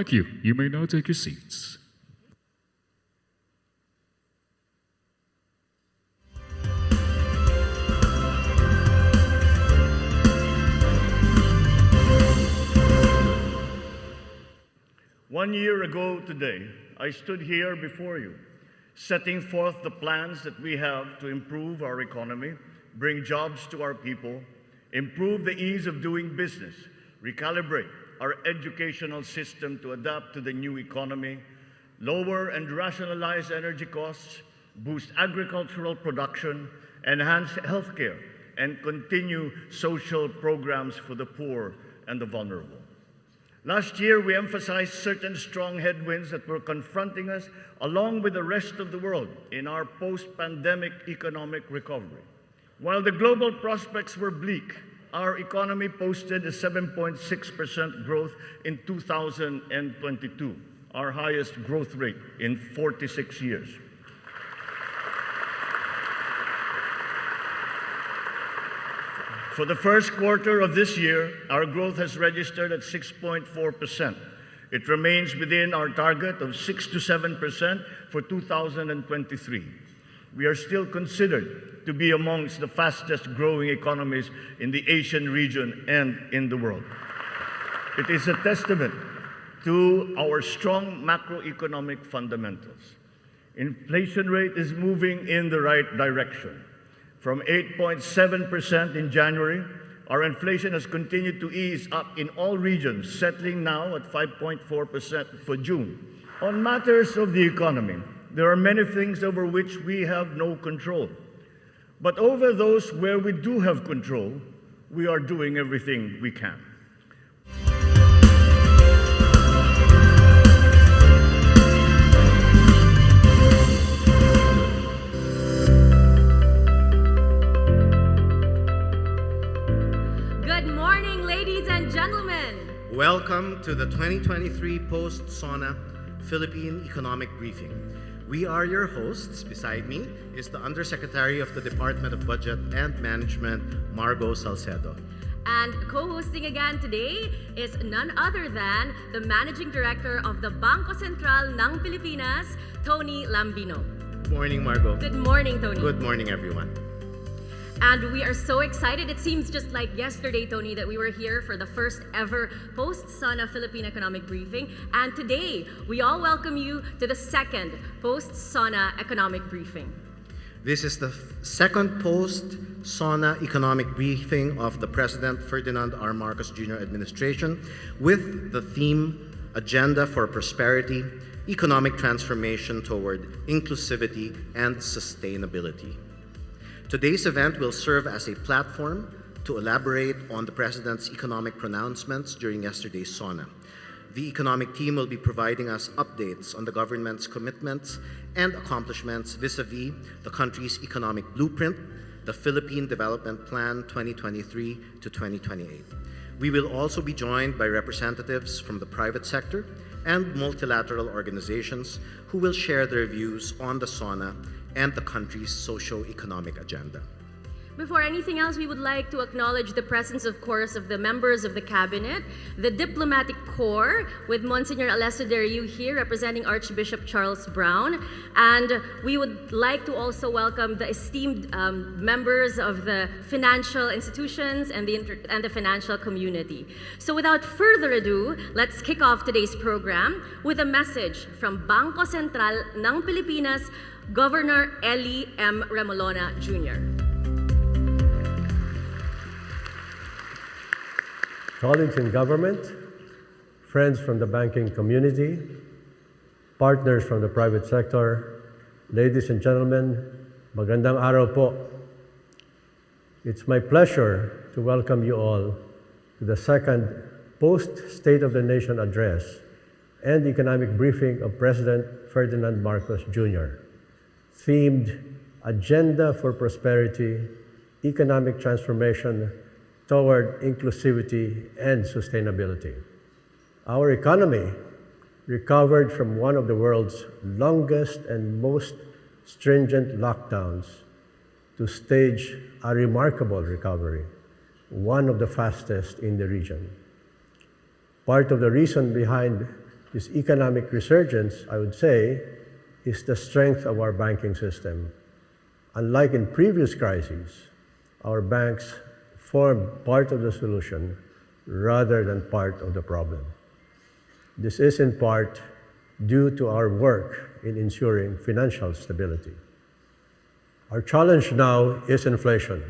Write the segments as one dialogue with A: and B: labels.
A: Thank you. You may now take your seats.
B: One year ago today, I stood here before you, setting forth the plans that we have to improve our economy, bring jobs to our people, improve the ease of doing business, recalibrate our educational system to adapt to the new economy, lower and rationalize energy costs, boost agricultural production, enhance healthcare, and continue social programs for the poor and the vulnerable. Last year, we emphasized certain strong headwinds that were confronting us along with the rest of the world in our post-pandemic economic recovery. While the global prospects were bleak, our economy posted a 7.6% growth in 2022, our highest growth rate in 46 years. For the first quarter of this year, our growth has registered at 6.4%. It remains within our target of 6 to 7% for 2023. We are still considered to be amongst the fastest growing economies in the Asian region and in the world. It is a testament to our strong macroeconomic fundamentals. Inflation rate is moving in the right direction. From 8.7% in January, our inflation has continued to ease up in all regions, settling now at 5.4% for June. On matters of the economy, there are many things over which we have no control. But over those where we do have control, we are doing everything we can.
C: Good morning, ladies and gentlemen.
D: Welcome to the 2023 post-SONA Philippine Economic Briefing. We are your hosts. Beside me is the Undersecretary of the Department of Budget and Management, Margo Salcedo.
C: And co-hosting again today is none other than the Managing Director of the Bangko Sentral ng Pilipinas, Tony Lambino.
D: Good morning, Margo.
C: Good morning, Tony.
D: Good morning, everyone.
C: And we are so excited. It seems just like yesterday, Tony, that we were here for the first ever post-SONA Philippine Economic Briefing. And today, we all welcome you to the second post-SONA Economic Briefing.
D: This is the second post-SONA economic briefing of the President Ferdinand R. Marcos Jr. administration with the theme Agenda for Prosperity, Economic Transformation Toward Inclusivity and Sustainability. Today's event will serve as a platform to elaborate on the President's economic pronouncements during yesterday's SONA. The economic team will be providing us updates on the government's commitments and accomplishments vis-a-vis the country's economic blueprint, the Philippine Development Plan 2023 to 2028. We will also be joined by representatives from the private sector and multilateral organizations who will share their views on the SONA and the country's socio-economic agenda.
C: Before anything else, we would like to acknowledge the presence, of course, of the members of the Cabinet, the Diplomatic Corps, with Monsignor Alessio Deriu here representing Archbishop Charles Brown. And we would like to also welcome the esteemed members of the financial institutions and the financial community. So without further ado, let's kick off today's program with a message from Bangko Sentral ng Pilipinas, Governor Eli M. Remolona Jr.
E: Colleagues in government, friends from the banking community, partners from the private sector, ladies and gentlemen, magandang araw po. It's my pleasure to welcome you all to the second post-State of the Nation address and economic briefing of President Ferdinand Marcos Jr., themed Agenda for Prosperity, Economic Transformation Toward Inclusivity and Sustainability. Our economy recovered from one of the world's longest and most stringent lockdowns to stage a remarkable recovery, one of the fastest in the region. Part of the reason behind This economic resurgence, I would say, is the strength of our banking system. Unlike in previous crises, our banks form part of the solution rather than part of the problem. This is in part due to our work in ensuring financial stability. Our challenge now is inflation.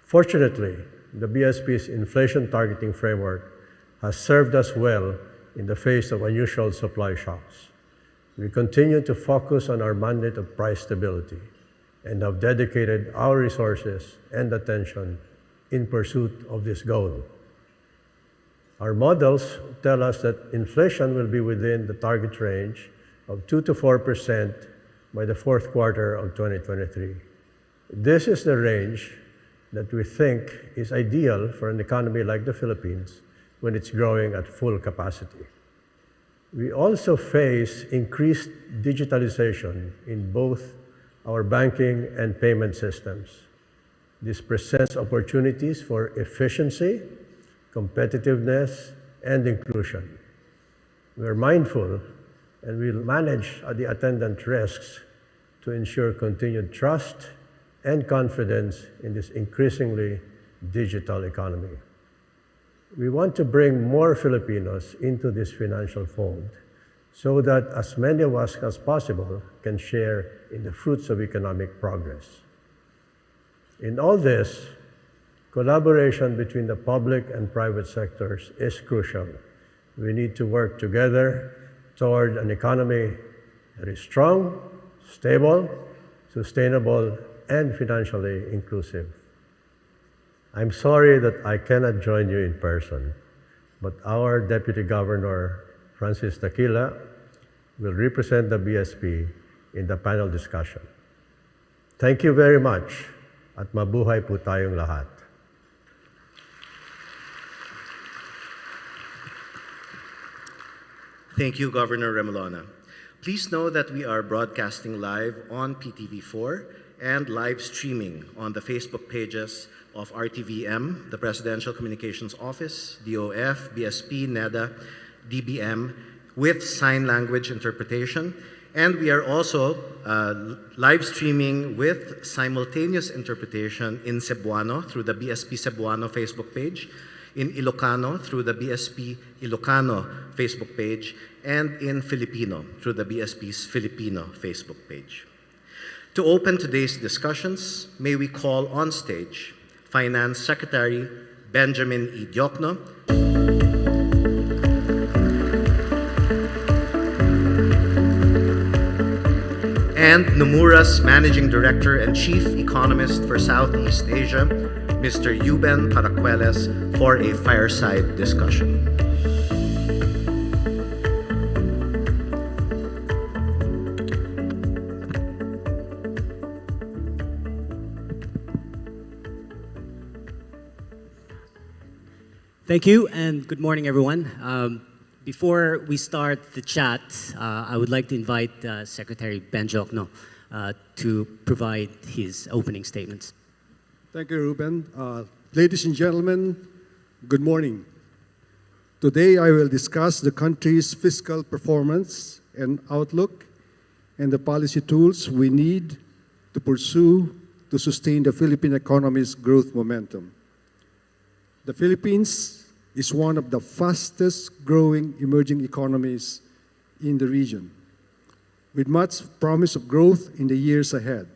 E: Fortunately, the BSP's inflation targeting framework has served us well in the face of unusual supply shocks. We continue to focus on our mandate of price stability and have dedicated our resources and attention in pursuit of this goal. Our models tell us that inflation will be within the target range of 2 to 4% by the fourth quarter of 2023. This is the range that we think is ideal for an economy like the Philippines when it's growing at full capacity. We also face increased digitalization in both our banking and payment systems. This presents opportunities for efficiency, competitiveness, and inclusion. We are mindful and will manage the attendant risks to ensure continued trust and confidence in this increasingly digital economy. We want to bring more Filipinos into this financial fold so that as many of us as possible can share in the fruits of economic progress. In all this, collaboration between the public and private sectors is crucial. We need to work together toward an economy that is strong, stable, sustainable, and financially inclusive. I'm sorry that I cannot join you in person, but our Deputy Governor, Francis Tequila, will represent the BSP in the panel discussion. Thank you very much at mabuhay po tayong lahat.
D: Thank you, Governor Remolona. Please know that we are broadcasting live on PTV4 and live streaming on the Facebook pages of RTVM, the Presidential Communications Office, DOF, BSP, NEDA, DBM, with sign language interpretation. And we are also live streaming with simultaneous interpretation in Cebuano through the BSP Cebuano Facebook page, in Ilocano through the BSP Ilocano Facebook page, and in Filipino through the BSP's Filipino Facebook page. To open today's discussions, may we call on stage Finance Secretary Benjamin E. Diokno, and Nomura's Managing Director and Chief Economist for Southeast Asia, Mr. Yuben Paracueles, for a fireside discussion.
F: Thank you, and good morning, everyone. Before we start the chat, I would like to invite Secretary Ben Diokno to provide his opening statements.
G: Thank you, Ruben. Ladies and gentlemen, good morning. Today I will discuss the country's fiscal performance and outlook and the policy tools we need to pursue to sustain the Philippine economy's growth momentum. The Philippines is one of the fastest growing emerging economies in the region, with much promise of growth in the years ahead.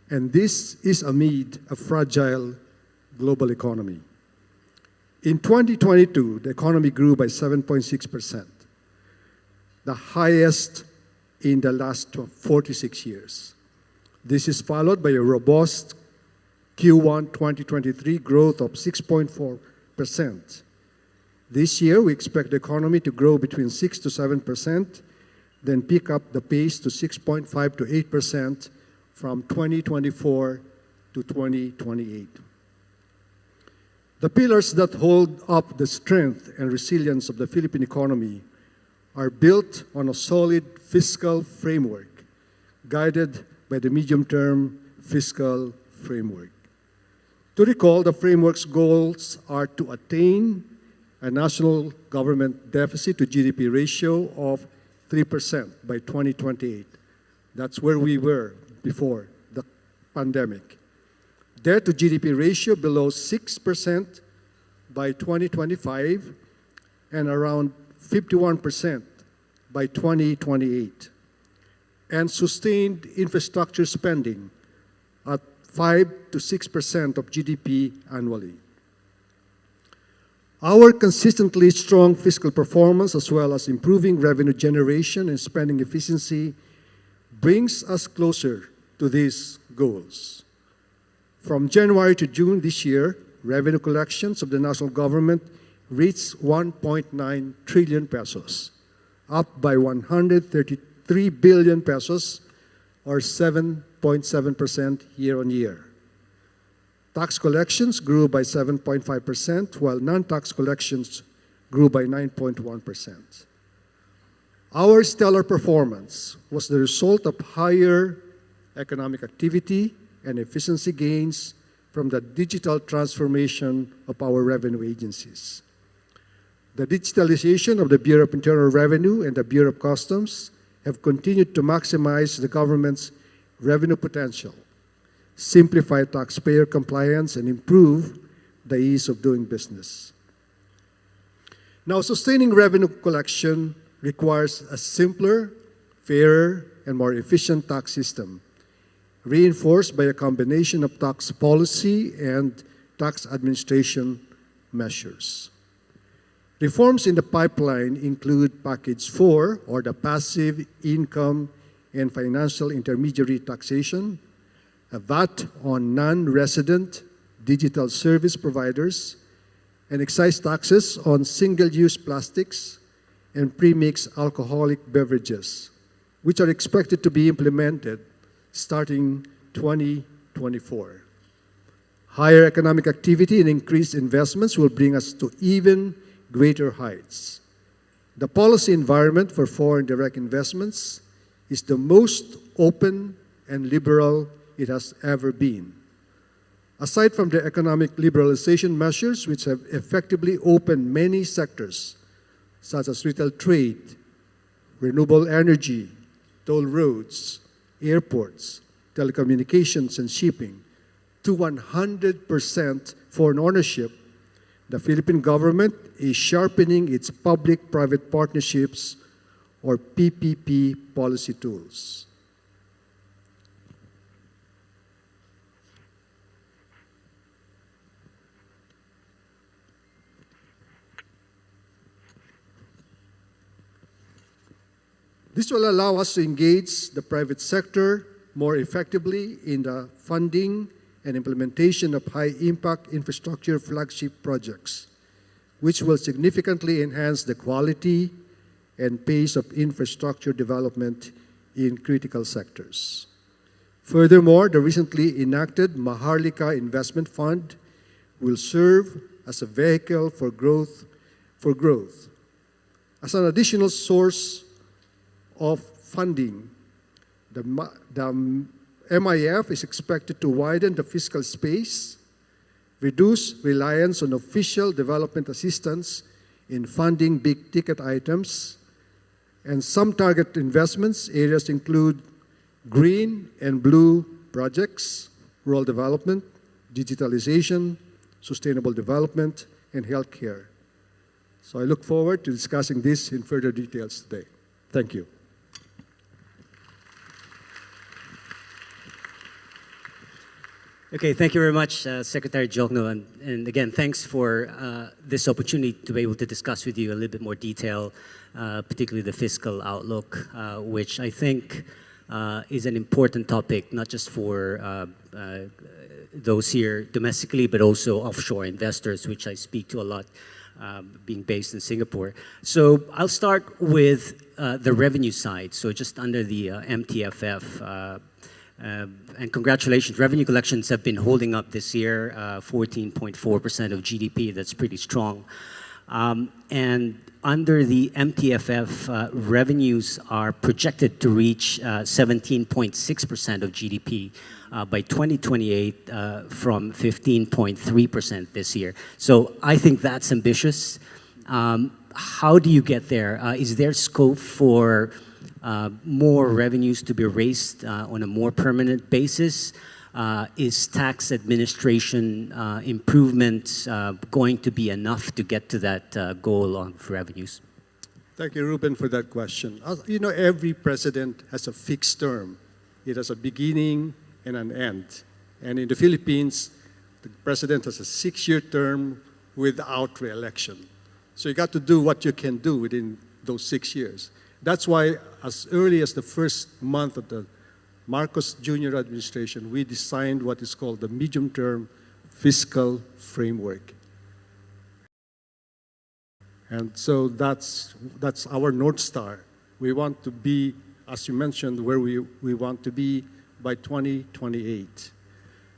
G: And this is amid a fragile global economy. In 2022, the economy grew by 7.6%, the highest in the last 46 years. This is followed by a robust Q1 2023 growth of 6.4%. This year, we expect the economy to grow between 6 to 7%, then pick up the pace to 6.5 to 8% from 2024 to 2028. The pillars that hold up the strength and resilience of the Philippine economy are built on a solid fiscal framework, guided by the medium-term fiscal framework. To recall, the framework's goals are to attain a national government deficit to GDP ratio of 3% by 2028. That's where we were before the pandemic. Debt to GDP ratio below 6% by 2025 and around 51% by 2028. And sustained infrastructure spending at 5 to 6% of GDP annually. Our consistently strong fiscal performance, as well as improving revenue generation and spending efficiency, brings us closer to these goals. From January to June this year, revenue collections of the national government reached 1.9 trillion pesos, up by 133 billion pesos, or 7.7% year-on-year. Tax collections grew by 7.5%, while non-tax collections grew by 9.1%. Our stellar performance was the result of higher economic activity and efficiency gains from the digital transformation of our revenue agencies. The digitalization of the Bureau of Internal Revenue and the Bureau of Customs have continued to maximize the government's revenue potential, simplify taxpayer compliance, and improve the ease of doing business. Now, sustaining revenue collection requires a simpler, fairer, and more efficient tax system, reinforced by a combination of tax policy and tax administration measures. Reforms in the pipeline include Package 4, or the Passive Income and Financial Intermediary Taxation, a VAT on non-resident digital service providers, and excise taxes on single-use plastics and pre-mixed alcoholic beverages, which are expected to be implemented starting 2024. Higher economic activity and increased investments will bring us to even greater heights. The policy environment for foreign direct investments is the most open and liberal it has ever been. Aside from the economic liberalization measures, which have effectively opened many sectors, such as retail trade, renewable energy, toll roads, airports, telecommunications, and shipping, to 100% foreign ownership, the Philippine government is sharpening its public-private partnerships, or PPP, policy tools. This will allow us to engage the private sector more effectively in the funding and implementation of high-impact infrastructure flagship projects, which will significantly enhance the quality and pace of infrastructure development in critical sectors. Furthermore, the recently enacted Maharlika Investment Fund will serve as a vehicle for growth. As an additional source of funding, the MIF is expected to widen the fiscal space, reduce reliance on official development assistance in funding big-ticket items, and some target investments areas include green and blue projects, rural development, digitalization, sustainable development, and healthcare. So I look forward to discussing this in further details today. Thank you.
F: Okay, thank you very much, Secretary Jokno. And again, thanks for this opportunity to be able to discuss with you a little bit more detail, particularly the fiscal outlook, which I think is an important topic, not just for those here domestically, but also offshore investors, which I speak to a lot, being based in Singapore. So I'll start with the revenue side, so just under the MTFF. And congratulations, revenue collections have been holding up this year, 14.4% of GDP, that's pretty strong. And under the MTFF, revenues are projected to reach 17.6% of GDP by 2028 from 15.3% this year. So I think that's ambitious. How do you get there? Is there scope for more revenues to be raised on a more permanent basis? Is tax administration improvements going to be enough to get to that goal of revenues?
G: Thank you, Ruben, for that question. You know, every president has a fixed term. It has a beginning and an end. And in the Philippines, the president has a 6-year term without re-election. So you got to do what you can do within those 6 years. That's why as early as the first month of the Marcos Jr. administration, we designed what is called the medium-term fiscal framework. And so that's our North Star. We want to be, as you mentioned, where we want to be by 2028.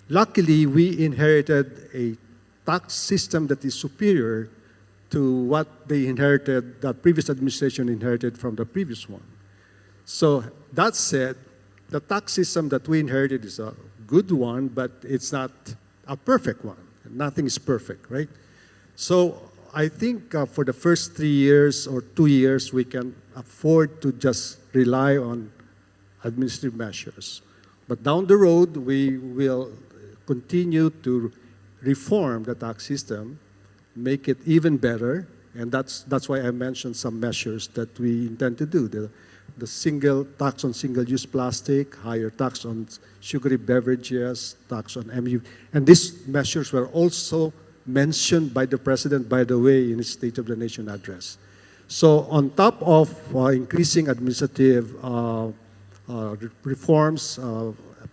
G: Luckily, we inherited a tax system that is superior to what they inherited, the previous administration inherited from the previous one. So that said, the tax system that we inherited is a good one, but it's not a perfect one. Nothing is perfect, right? So I think for the first 3 years or 2 years, we can afford to just rely on administrative measures. But down the road, we will continue to reform the tax system, make it even better, and that's why I mentioned some measures that we intend to do. The single tax on single-use plastic, higher tax on sugary beverages, tax on MU. And these measures were also mentioned by the President, by the way, in his State of the Nation address. So on top of increasing administrative reforms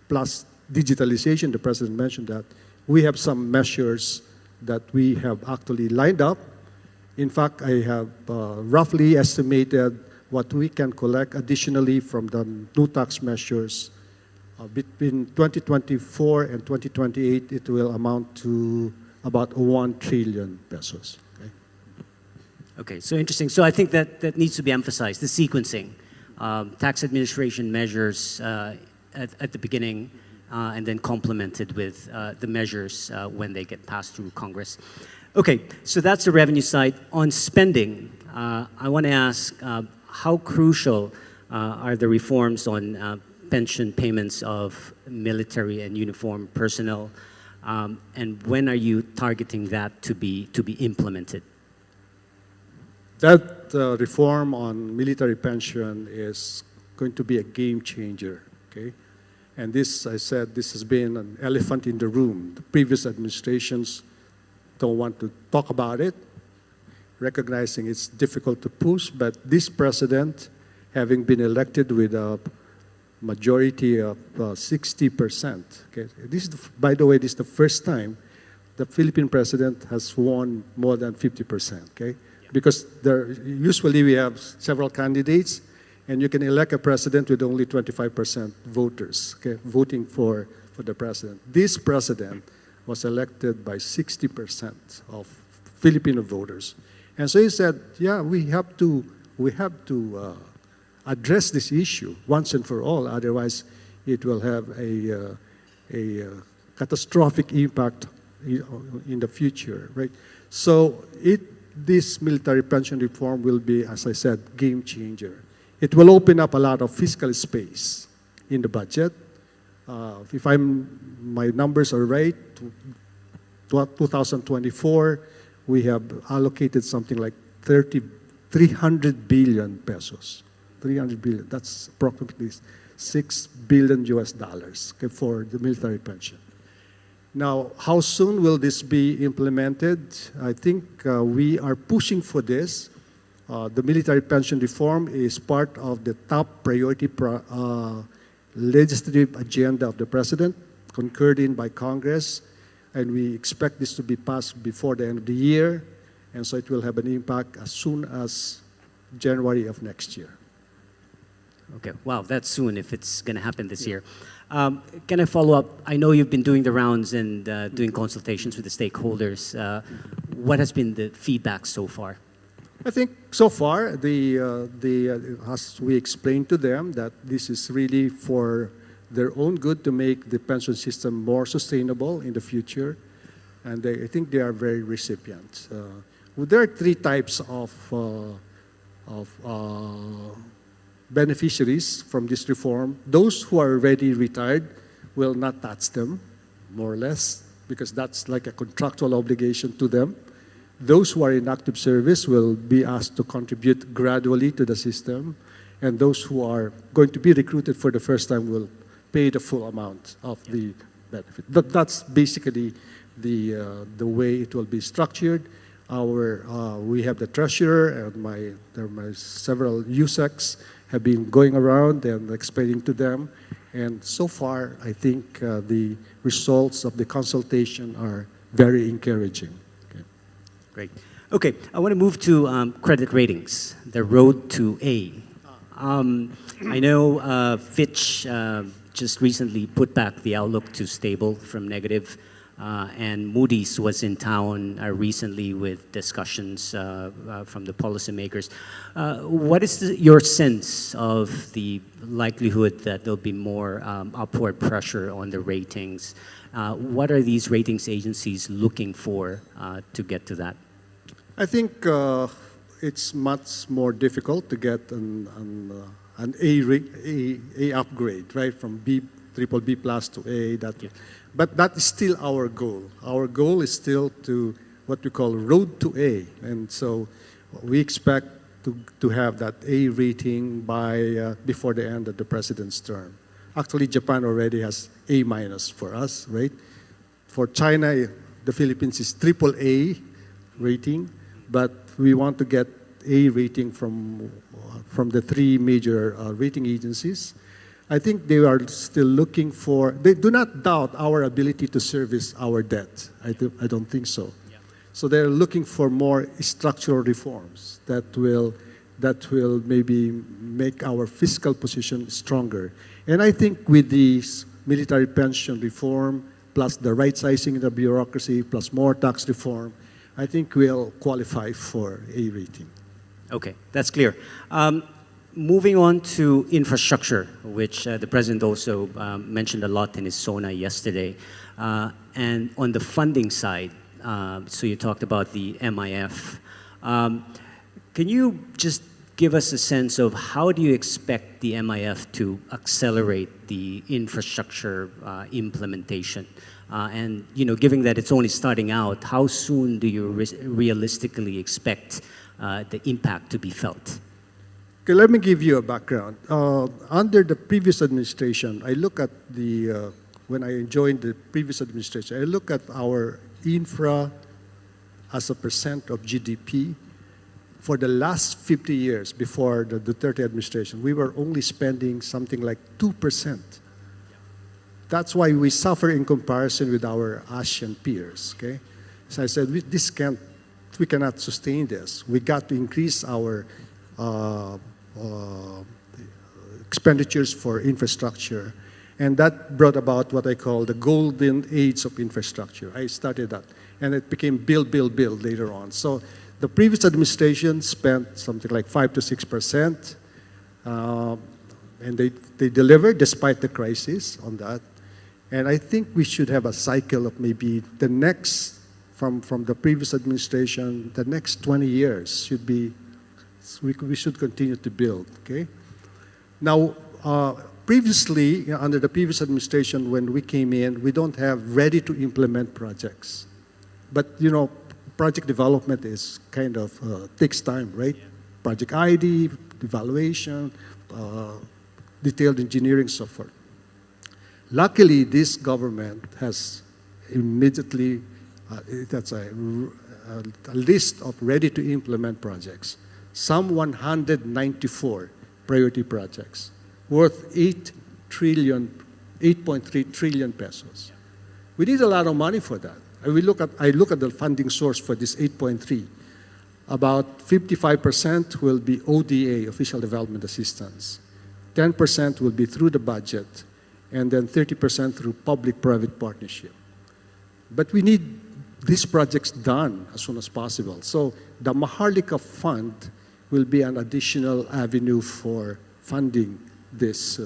G: plus digitalization, the President mentioned that, we have some measures that we have actually lined up. In fact, I have roughly estimated what we can collect additionally from the new tax measures. Between 2024 and 2028, it will amount to about 1 trillion pesos. Okay?
F: Okay, so interesting. So I think that needs to be emphasized, the sequencing. Tax administration measures at the beginning and then complemented with the measures when they get passed through Congress. Okay, so that's the revenue side. On spending, I want to ask, how crucial are the reforms on pension payments of military and uniformed personnel? And when are you targeting that to be implemented?
G: That reform on military pension is going to be a game changer, okay? And this, I said, this has been an elephant in the room. The previous administrations don't want to talk about it, recognizing it's difficult to push, but this president, having been elected with a majority of 60%. Okay? This is by the way, this is the first time the Philippine president has won more than 50%. Okay? Because usually we have several candidates, and you can elect a president with only 25% voters, okay, voting for the president. This president was elected by 60% of Filipino voters. And so he said, yeah, we have to address this issue once and for all, otherwise it will have a catastrophic impact in the future, right? So this military pension reform will be, as I said, game changer. It will open up a lot of fiscal space in the budget. If my numbers are right, 2024, we have allocated something like 300 billion pesos. 300 billion, that's approximately $6 billion okay, for the military pension. Now, how soon will this be implemented? I think we are pushing for this. The military pension reform is part of the top priority legislative agenda of the President, concurred in by Congress, and we expect this to be passed before the end of the year, and so it will have an impact as soon as January of next year.
F: Okay, wow, that's soon if it's going to happen this year. Can I follow up? I know you've been doing the rounds and doing consultations with the stakeholders. What has been the feedback so far?
G: I think so far, as we explained to them, that this is really for their own good to make the pension system more sustainable in the future, and I think they are very recipient. Well, there are three types of beneficiaries from this reform. Those who are already retired will not touch them, more or less, because that's like a contractual obligation to them. Those who are in active service will be asked to contribute gradually to the system, and those who are going to be recruited for the first time will pay the full amount of the benefit. That's basically the way it will be structured. We have the treasurer and my several USECs have been going around and explaining to them. And so far, I think the results of the consultation are very encouraging. Okay.
F: Great. Okay, I want to move to credit ratings, the road to A. I know Fitch just recently put back the outlook to stable from negative, and Moody's was in town recently with discussions from the policymakers. What is your sense of the likelihood that there'll be more upward pressure on the ratings? What are these ratings agencies looking for to get to that?
G: I think it's much more difficult to get an A upgrade, right, from triple B plus to A. But that is still our goal. Our goal is still to what we call road to A, and so we expect to have that A rating by before the end of the president's term. Actually, Japan already has A minus for us, right? For China, the Philippines is triple A rating, but we want to get A rating from the three major rating agencies. I think they are still looking for, they do not doubt our ability to service our debt. I don't think so. Yeah. So they're looking for more structural reforms that will maybe make our fiscal position stronger. And I think with the military pension reform, plus the right sizing of the bureaucracy, plus more tax reform, I think we'll qualify for A rating.
F: Okay, that's clear. Moving on to infrastructure, which the president also mentioned a lot in his SONA yesterday. And on the funding side, so you talked about the MIF. Can you just give us a sense of how do you expect the MIF to accelerate the infrastructure implementation? And given that it's only starting out, how soon do you realistically expect the impact to be felt?
G: Okay, let me give you a background. Under the previous administration, when I joined the previous administration, I look at our infra as a percent of GDP. For the last 50 years before the Duterte administration, we were only spending something like 2%. That's why we suffer in comparison with our Asian peers, okay? So I said, we cannot sustain this. We got to increase our expenditures for infrastructure. And that brought about what I call the golden age of infrastructure. I started that. And it became build, build, build later on. So the previous administration spent something like 5 to 6%. And they delivered despite the crisis on that. And I think we should have a cycle of maybe the next, from the previous administration, the next 20 years should be, we should continue to build, okay? Now, previously, under the previous administration, when we came in, we don't have ready-to-implement projects. But, project development is kind of takes time, right? Project ID, evaluation, detailed engineering, so forth. Luckily, this government has immediately, that's a list of ready-to-implement projects. Some 194 priority projects worth 8.3 trillion pesos. We need a lot of money for that. I look at the funding source for this 8.3. About 55% will be ODA, Official Development Assistance. 10% will be through the budget, and then 30% through public-private partnership. But we need these projects done as soon as possible. So the Maharlika Fund will be an additional avenue for funding this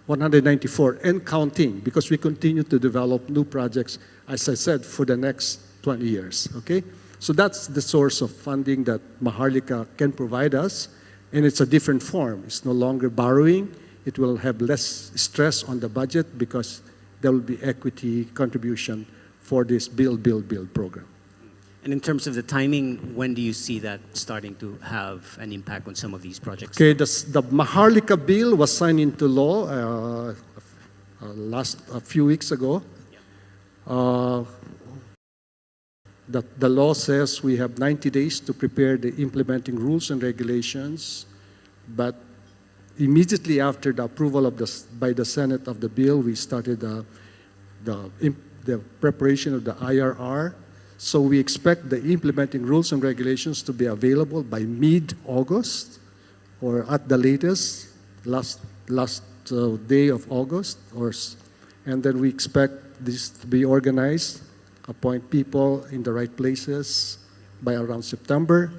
G: 194 and counting, because we continue to develop new projects, as I said, for the next 20 years, okay? So that's the source of funding that Maharlika can provide us, and it's a different form. It's no longer borrowing. It will have less stress on the budget because there will be equity contribution for this build program.
F: And in terms of the timing, when do you see that starting to have an impact on some of these projects?
G: Okay, the Maharlika bill was signed into law a few weeks ago. The law says we have 90 days to prepare the implementing rules and regulations, but immediately after the approval by the Senate of the bill, we started the preparation of the IRR. So we expect the implementing rules and regulations to be available by mid-August, or at the latest, last day of August, and then we expect this to be organized, appoint people in the right places by around September.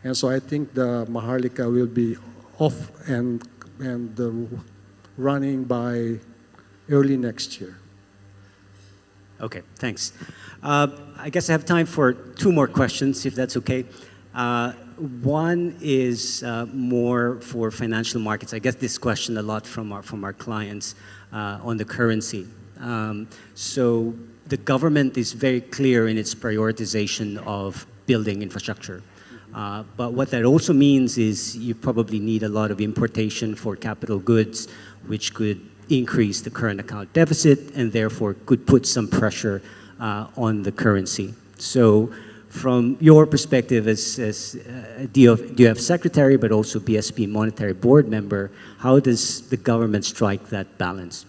G: And so I think the Maharlika will be off and running by early next year.
F: Okay, thanks. I guess I have time for two more questions, if that's okay. One is more for financial markets. I get this question a lot from our clients on the currency. So the government is very clear in its prioritization of building infrastructure. But what that also means is you probably need a lot of importation for capital goods, which could increase the current account deficit and therefore could put some pressure on the currency. So from your perspective as DF Secretary, but also BSP Monetary Board member, how does the government strike that balance?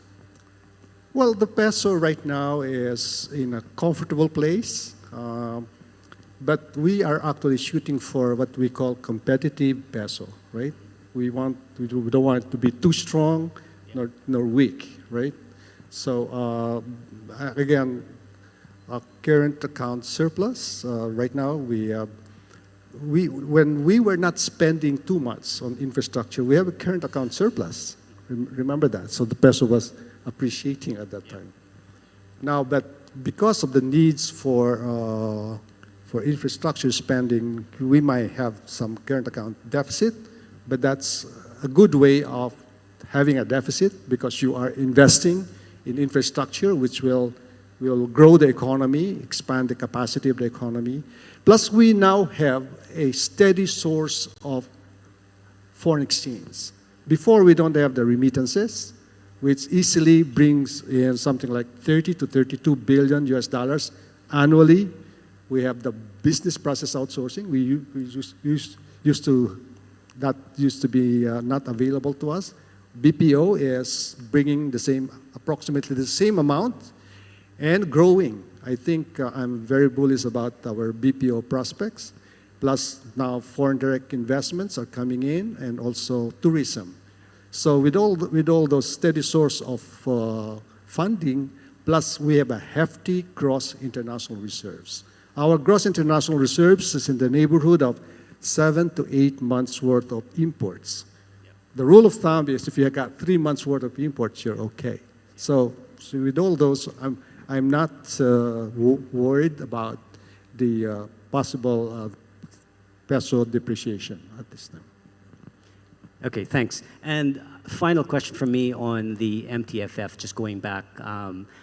G: Well, the peso right now is in a comfortable place, but we are actually shooting for what we call competitive peso, right? We don't want it to be too strong nor weak, right? So again, our current account surplus right now, when we were not spending too much on infrastructure, we have a current account surplus. Remember that. So the peso was appreciating at that time. Now, but because of the needs for infrastructure spending, we might have some current account deficit, but that's a good way of having a deficit because you are investing in infrastructure which will grow the economy, expand the capacity of the economy. Plus, we now have a steady source of foreign exchange. Before, we don't have the remittances, which easily brings in something like 30 to 32 billion US dollars annually. We have the business process outsourcing. We used to be not available to us. BPO is bringing approximately the same amount and growing. I think I'm very bullish about our BPO prospects. Plus now foreign direct investments are coming in and also tourism. So with all those steady source of funding, plus we have a hefty gross international reserves. Our gross international reserves is in the neighborhood of 7 to 8 months worth of imports. The rule of thumb is if you have got 3 months worth of imports, you're okay. So with all those, I'm not worried about the possible peso depreciation at this time.
F: Okay, thanks. And final question from me on the MTFF, just going back.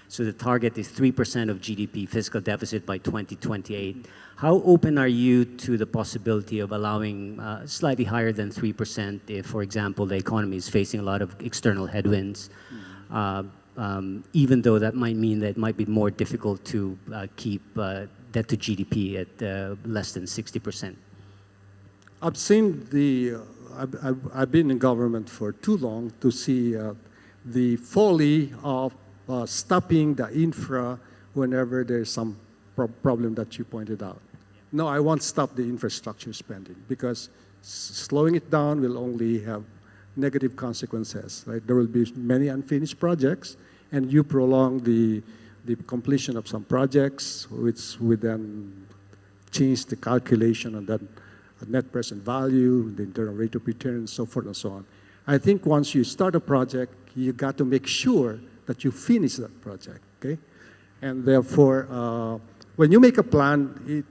F: So the target is 3% of GDP fiscal deficit by 2028. How open are you to the possibility of allowing slightly higher than 3% if, for example, the economy is facing a lot of external headwinds, even though that might mean that it might be more difficult to keep debt to GDP at less than 60%?
G: I've seen I've been in government for too long to see the folly of stopping the infra whenever there's some problem that you pointed out. No, I won't stop the infrastructure spending because slowing it down will only have negative consequences, right? There will be many unfinished projects and you prolong the completion of some projects, which would then change the calculation on that net present value, the internal rate of return, so forth and so on. I think once you start a project, you got to make sure that you finish that project, okay? And therefore, when you make a plan,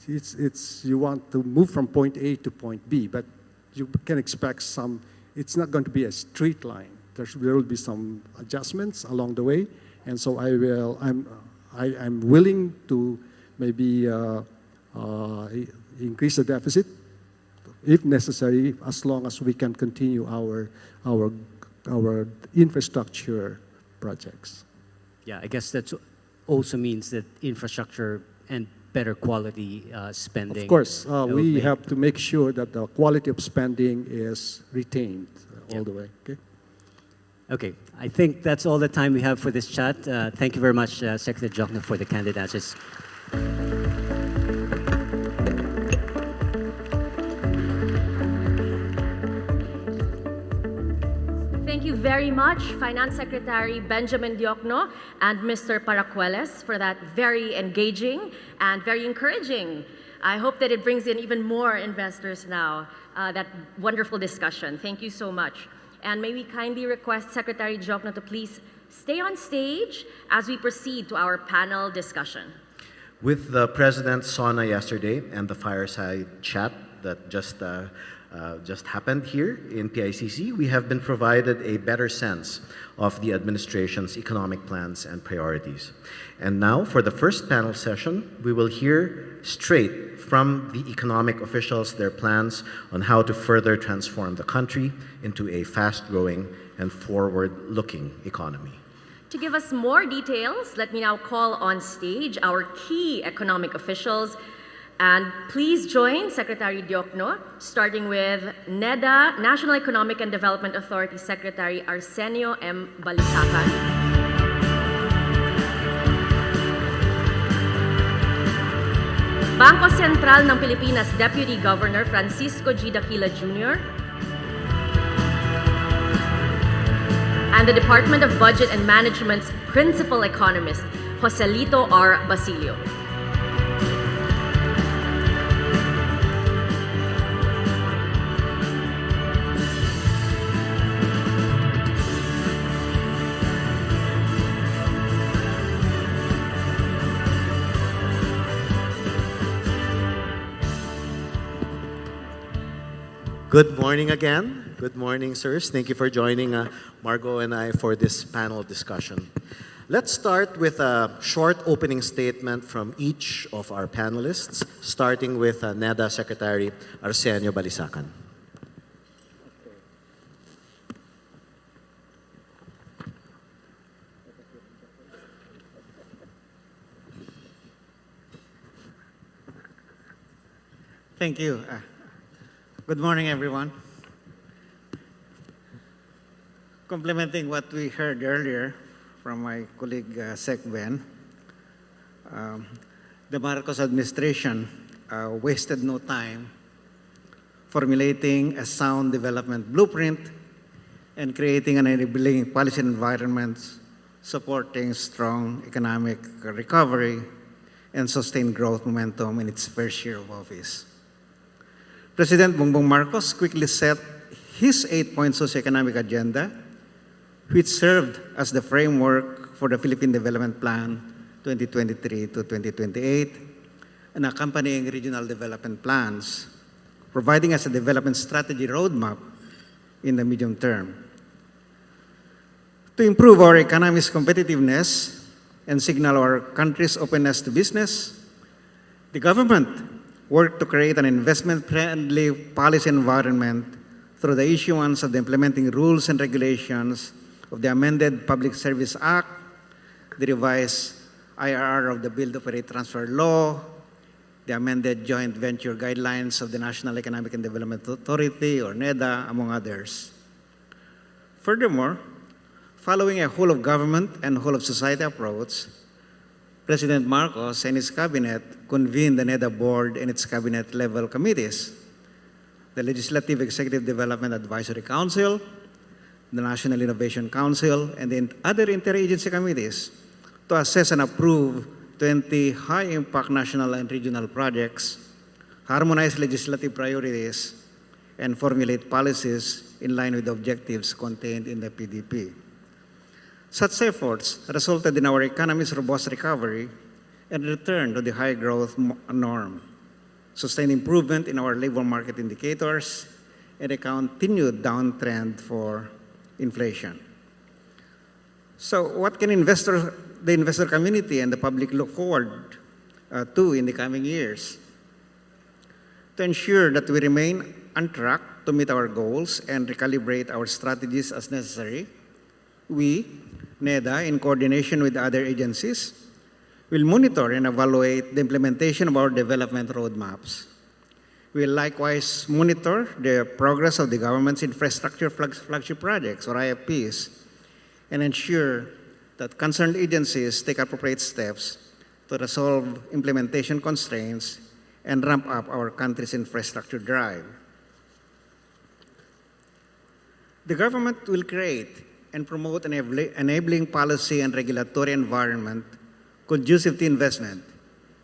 G: it's you want to move from point A to point B, but you can expect some. It's not going to be a straight line. There will be some adjustments along the way, and so I'm willing to maybe increase the deficit if necessary, as long as we can continue our infrastructure projects.
F: Yeah, I guess that also means that infrastructure and better quality spending.
G: Of course,
F: will
G: we
F: make-
G: have to make sure that the quality of spending is retained all the way. Okay.
F: Okay, I think that's all the time we have for this chat. Thank you very much, Secretary Jokno, for the candid answers.
C: Thank you very much, Finance Secretary Benjamin Diokno and Mr. Paracueles, for that very engaging and very encouraging. I hope that it brings in even more investors now, that wonderful discussion. Thank you so much. And may we kindly request Secretary Diokno to please stay on stage as we proceed to our panel discussion.
D: With the President's SONA yesterday and the Fireside chat that just happened here in PICC, we have been provided a better sense of the administration's economic plans and priorities. And now, for the first panel session, we will hear straight from the economic officials their plans on how to further transform the country into a fast-growing and forward-looking economy.
C: To give us more details, let me now call on stage our key economic officials. And please join Secretary Diokno, starting with NEDA, National Economic and Development Authority Secretary Arsenio M. Balisacan. Bangko Sentral ng Pilipinas Deputy Governor Francisco G. Daquila Jr. And the Department of Budget and Management's Principal Economist, Joselito R. Basilio.
D: Good morning again. Good morning, sirs. Thank you for joining Margot and I for this panel discussion. Let's start with a short opening statement from each of our panelists, starting with NEDA Secretary Arsenio Balisacan.
H: Thank you. Good morning, everyone. Complementing what we heard earlier from my colleague Sec Ben, the Marcos administration wasted no time formulating a sound development blueprint and creating an enabling policy environment supporting strong economic recovery and sustained growth momentum in its first year of office. President Bongbong Marcos quickly set his 8-point socioeconomic agenda, which served as the framework for the Philippine Development Plan 2023 to 2028 and accompanying regional development plans, providing us a development strategy roadmap in the medium term. To improve our economy's competitiveness and signal our country's openness to business, the government worked to create an investment-friendly policy environment through the issuance of the implementing rules and regulations of the amended Public Service Act, the revised IRR of the Build, Operate, Transfer Law, the amended Joint Venture Guidelines of the National Economic and Development Authority, or NEDA, among others. Furthermore, following a whole-of-government and whole-of-society approach, President Marcos and his cabinet convened the NEDA board and its cabinet-level committees, the Legislative Executive Development Advisory Council, the National Innovation Council, and the other interagency committees to assess and approve 20 high-impact national and regional projects, harmonize legislative priorities, and formulate policies in line with the objectives contained in the PDP. Such efforts resulted in our economy's robust recovery and return to the high growth norm, sustained improvement in our labor market indicators, and a continued downtrend for inflation. So what can the investor community and the public look forward to in the coming years? To ensure that we remain on track to meet our goals and recalibrate our strategies as necessary, we, NEDA, in coordination with other agencies, will monitor and evaluate the implementation of our development roadmaps. We will likewise monitor the progress of the government's infrastructure flagship projects, or IFPs, and ensure that concerned agencies take appropriate steps to resolve implementation constraints and ramp up our country's infrastructure drive. The government will create and promote an enabling policy and regulatory environment conducive to investment,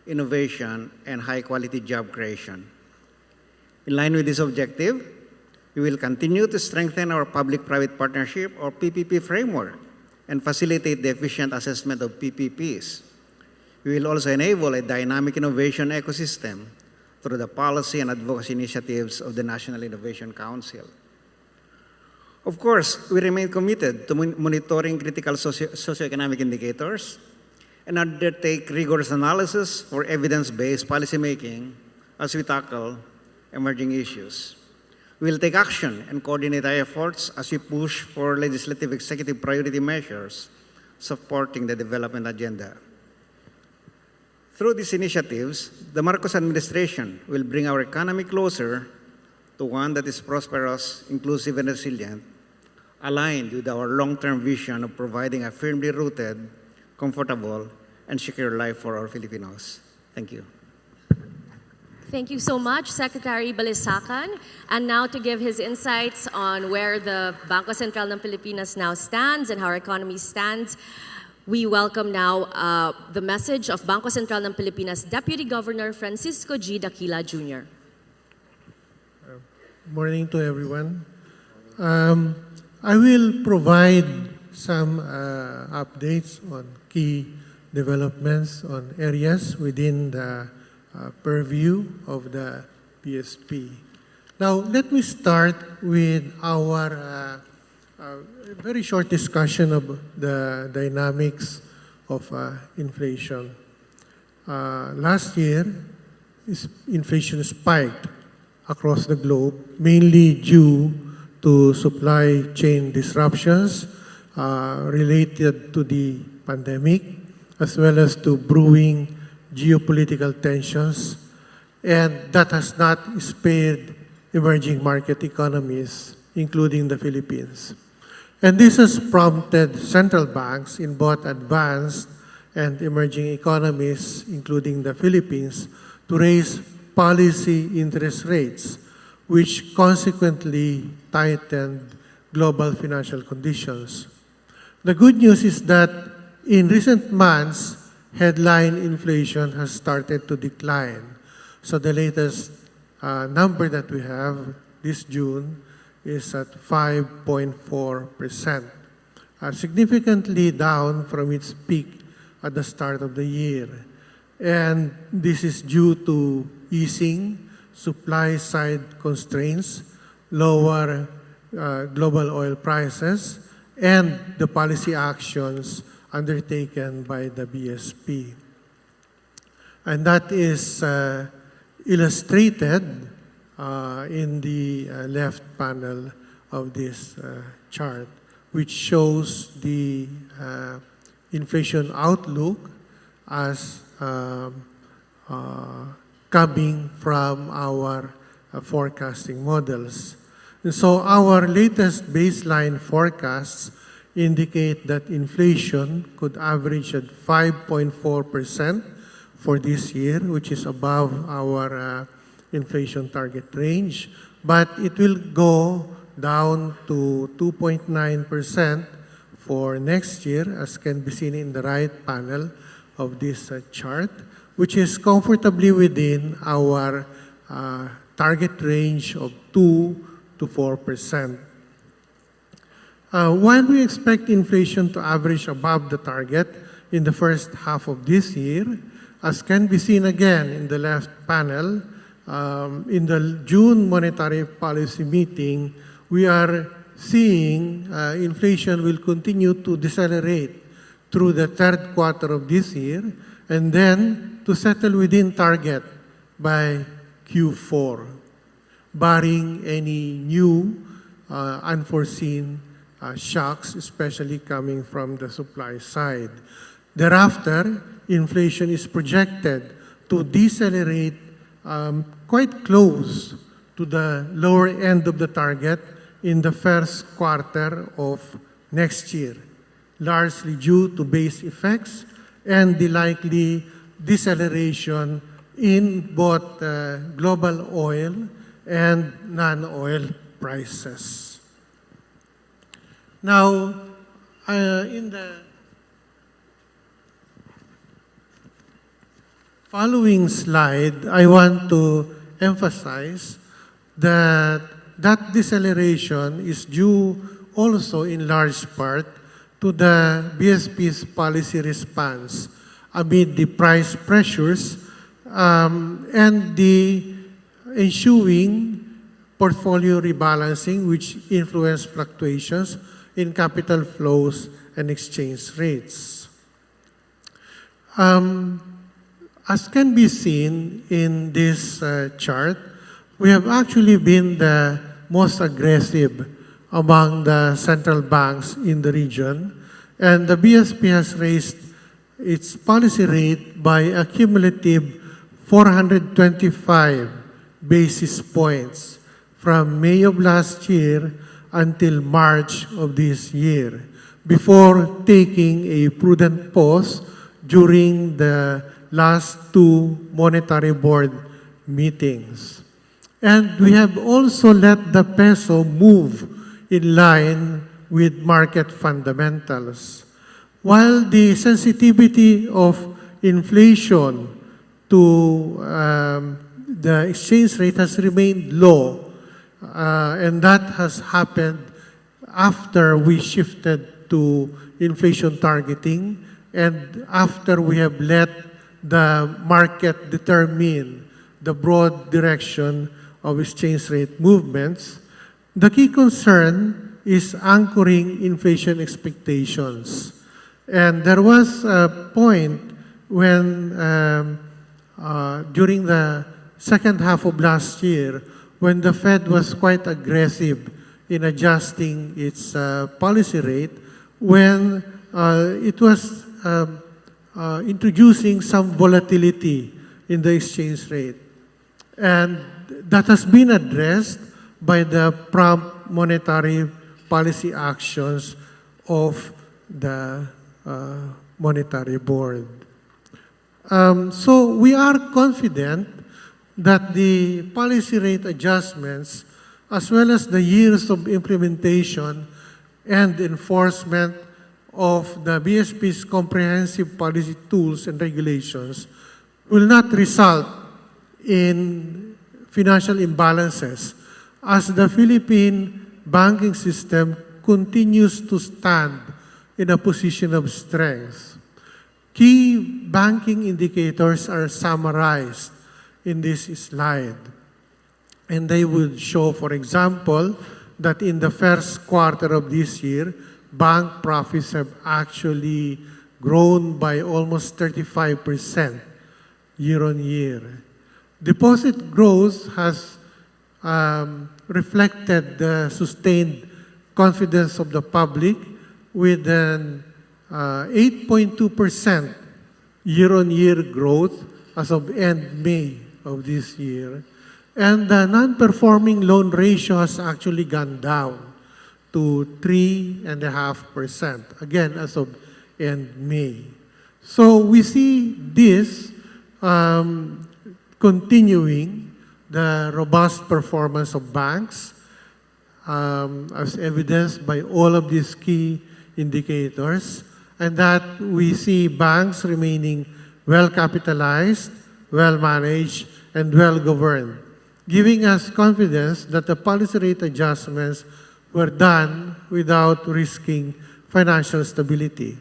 H: innovation, and high-quality job creation. In line with this objective, we will continue to strengthen our public-private partnership, or PPP framework, and facilitate the efficient assessment of PPPs. We will also enable a dynamic innovation ecosystem through the policy and advocacy initiatives of the National Innovation Council. Of course, we remain committed to monitoring critical socioeconomic indicators and undertake rigorous analysis for evidence-based policymaking as we tackle emerging issues. We will take action and coordinate our efforts as we push for legislative executive priority measures supporting the development agenda. Through these initiatives, the Marcos administration will bring our economy closer to one that is prosperous, inclusive, and resilient, aligned with our long-term vision of providing a firmly rooted, comfortable, and secure life for our Filipinos. Thank you.
C: Thank you so much, Secretary Balisacan. And now to give his insights on where the Bangko Sentral ng Pilipinas now stands and how our economy stands, we welcome now the message of Bangko Sentral ng Pilipinas Deputy Governor Francisco G. Daquila Jr.
I: Morning to everyone. I will provide some updates on key developments on areas within the purview of the BSP. Now, let me start with our very short discussion of the dynamics of inflation. Last year, inflation spiked across the globe, mainly due to supply chain disruptions related to the pandemic, as well as to brewing geopolitical tensions, and that has not spared emerging market economies, including the Philippines. And this has prompted central banks in both advanced and emerging economies, including the Philippines, to raise policy interest rates, which consequently tightened global financial conditions. The good news is that in recent months, headline inflation has started to decline. So the latest number that we have this June is at 5.4%, significantly down from its peak at the start of the year. And this is due to easing supply-side constraints, lower global oil prices, and the policy actions undertaken by the BSP. And that is illustrated in the left panel of this chart, which shows the inflation outlook as coming from our forecasting models. And so our latest baseline forecasts indicate that inflation could average at 5.4% for this year, which is above our inflation target range, but it will go down to 2.9% for next year, as can be seen in the right panel of this chart, which is comfortably within our target range of 2 to 4%. While we expect inflation to average above the target in the first half of this year, as can be seen again in the left panel, in the June monetary policy meeting, we are seeing inflation will continue to decelerate through the third quarter of this year, and then to settle within target by Q4, barring any new unforeseen shocks, especially coming from the supply side. Thereafter, inflation is projected to decelerate quite close to the lower end of the target in the first quarter of next year, largely due to base effects and the likely deceleration in both global oil and non-oil prices. Now, in the following slide, I want to emphasize that deceleration is due also in large part to the BSP's policy response amid the price pressures and the ensuing portfolio rebalancing, which influence fluctuations in capital flows and exchange rates. As can be seen in this chart, we have actually been the most aggressive among the central banks in the region, and the BSP has raised its policy rate by a cumulative 425 basis points from May of last year until March of this year, before taking a prudent pause during the last two monetary board meetings. And we have also let the peso move in line with market fundamentals. While the sensitivity of inflation to the exchange rate has remained low, and that has happened after we shifted to inflation targeting and after we have let the market determine the broad direction of exchange rate movements, the key concern is anchoring inflation expectations. And there was a point when, during the second half of last year, when the Fed was quite aggressive in adjusting its policy rate, when it was introducing some volatility in the exchange rate. And that has been addressed by the prompt monetary policy actions of the Monetary Board. So we are confident that the policy rate adjustments, as well as the years of implementation and enforcement of the BSP's comprehensive policy tools and regulations, will not result in financial imbalances as the Philippine banking system continues to stand in a position of strength. Key banking indicators are summarized in this slide. And they would show, for example, that in the first quarter of this year, bank profits have actually grown by almost 35% year on year. Deposit growth has reflected the sustained confidence of the public with an 8.2% year-on-year growth as of end May of this year. And the non-performing loan ratio has actually gone down to 3.5%, again, as of end May. So we see this continuing the robust performance of banks, as evidenced by all of these key indicators, and that we see banks remaining well-capitalized, well-managed, and well-governed, giving us confidence that the policy rate adjustments were done without risking financial stability.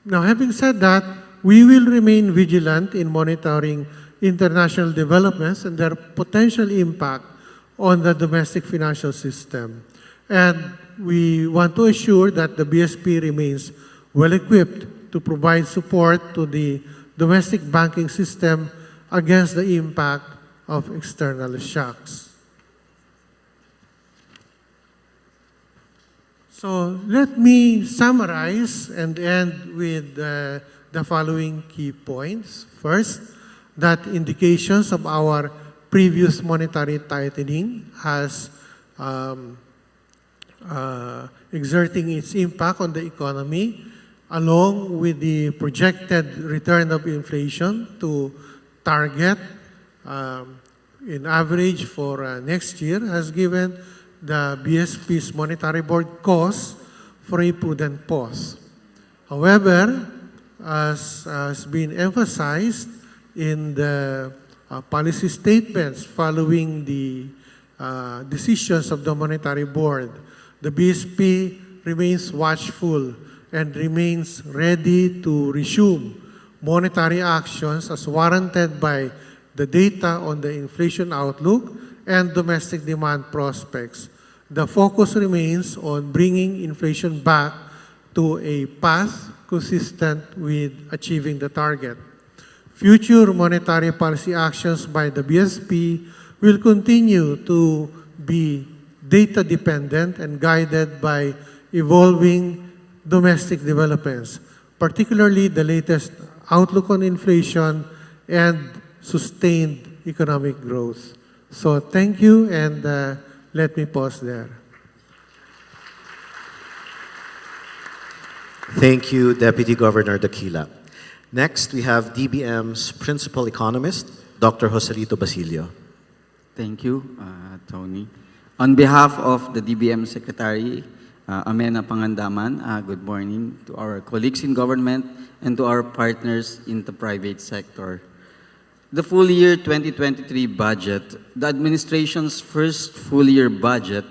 I: Now, having said that, we will remain vigilant in monitoring international developments and their potential impact on the domestic financial system. And we want to assure that the BSP remains well-equipped to provide support to the domestic banking system against the impact of external shocks. So let me summarize and end with the following key points. First, that indications of our previous monetary tightening has exerting its impact on the economy, along with the projected return of inflation to target in average for next year, has given the BSP's Monetary Board cause for a prudent pause. However, as has been emphasized in the policy statements following the decisions of the Monetary Board, the BSP remains watchful and remains ready to resume monetary actions as warranted by the data on the inflation outlook and domestic demand prospects. The focus remains on bringing inflation back to a path consistent with achieving the target. Future monetary policy actions by the BSP will continue to be data-dependent and guided by evolving domestic developments, particularly the latest outlook on inflation and sustained economic growth. So thank you, and let me pause there.
D: Thank you, Deputy Governor Daquila. Next, we have DBM's Principal Economist, Dr. Joselito Basilio.
J: Thank you, Tony. On behalf of the DBM Secretary, Amena Pangandaman, good morning to our colleagues in government and to our partners in the private sector. The full year 2023 budget, the administration's first full year budget,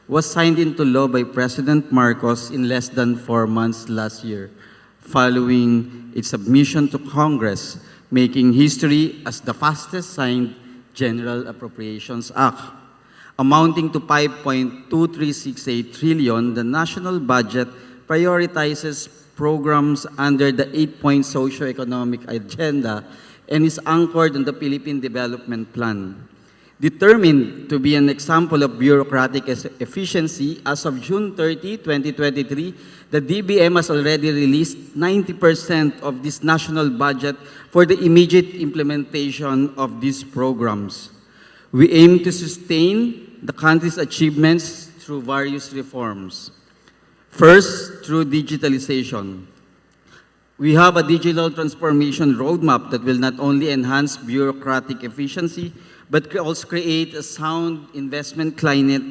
J: was signed into law by President Marcos in less than 4 months last year, following its submission to Congress, making history as the fastest signed General Appropriations Act. Amounting to 5.2368 trillion, the national budget prioritizes programs under the 8-point socio-economic agenda and is anchored on the Philippine Development Plan. Determined to be an example of bureaucratic efficiency, as of June 30, 2023, the DBM has already released 90% of this national budget for the immediate implementation of these programs. We aim to sustain the country's achievements through various reforms. First, through digitalization. We have a digital transformation roadmap that will not only enhance bureaucratic efficiency, but also create a sound investment climate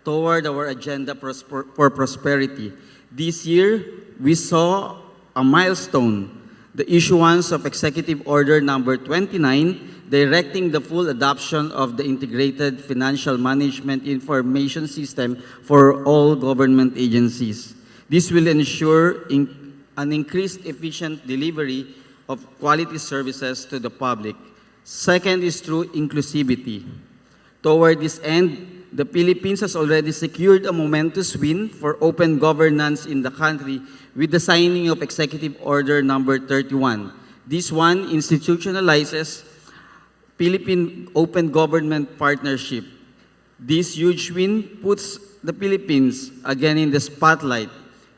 J: toward our agenda for prosperity. This year, we saw a milestone, the issuance of Executive Order Number 29, directing the full adoption of the Integrated Financial Management Information System for all government agencies. This will ensure an increased efficient delivery of quality services to the public. Second is through inclusivity. Toward this end, the Philippines has already secured a momentous win for open governance in the country with the signing of Executive Order Number 31. This one institutionalizes Philippine Open Government Partnership. This huge win puts the Philippines again in the spotlight,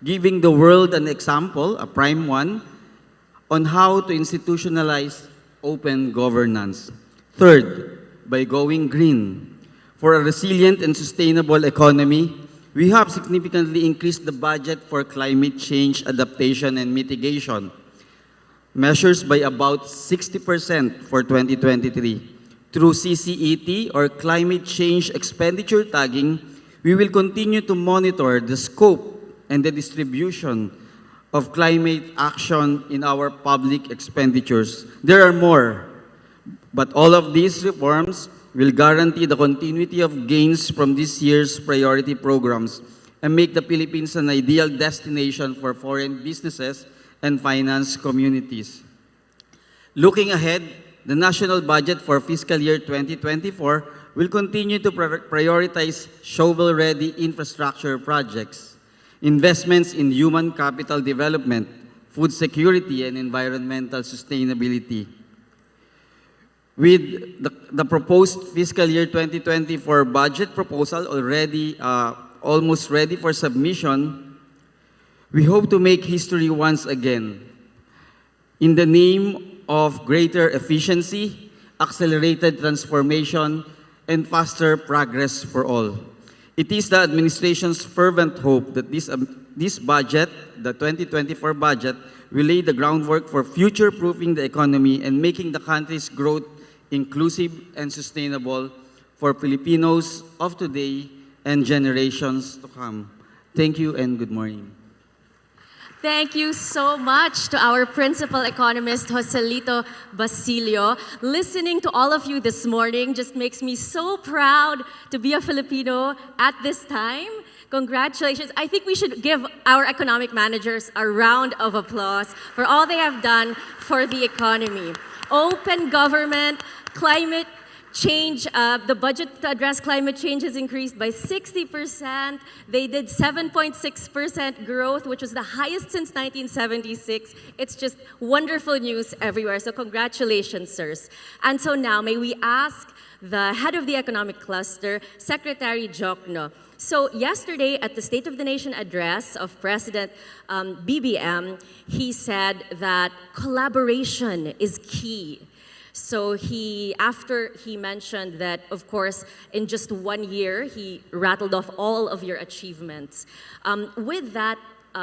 J: giving the world an example, a prime one, on how to institutionalize open governance. Third, by going green. For a resilient and sustainable economy, we have significantly increased the budget for climate change adaptation and mitigation, measures by about 60% for 2023. Through CCET, or Climate Change Expenditure Tagging, we will continue to monitor the scope and the distribution of climate action in our public expenditures. There are more, but all of these reforms will guarantee the continuity of gains from this year's priority programs and make the Philippines an ideal destination for foreign businesses and finance communities. Looking ahead, the national budget for fiscal year 2024 will continue to prioritize shovel-ready infrastructure projects, investments in human capital development, food security, and environmental sustainability. With the proposed fiscal year 2024 budget proposal already almost ready for submission, we hope to make history once again in the name of greater efficiency, accelerated transformation, and faster progress for all. It is the administration's fervent hope that this budget, the 2024 budget, will lay the groundwork for future-proofing the economy and making the country's growth inclusive and sustainable for Filipinos of today and generations to come. Thank you and good morning.
C: Thank you so much to our principal economist, Joselito Basilio. Listening to all of you this morning just makes me so proud to be a Filipino at this time. Congratulations. I think we should give our economic managers a round of applause for all they have done for the economy. Open government, climate change, the budget to address climate change has increased by 60%. They did 7.6% growth, which was the highest since 1976. It's just wonderful news everywhere. So congratulations, sirs. And so now, may we ask the head of the economic cluster, Secretary Jokno. So yesterday at the State of the Nation address of President BBM, he said that collaboration is key. So after he mentioned that, of course, in just 1 year, he rattled off all of your achievements. With that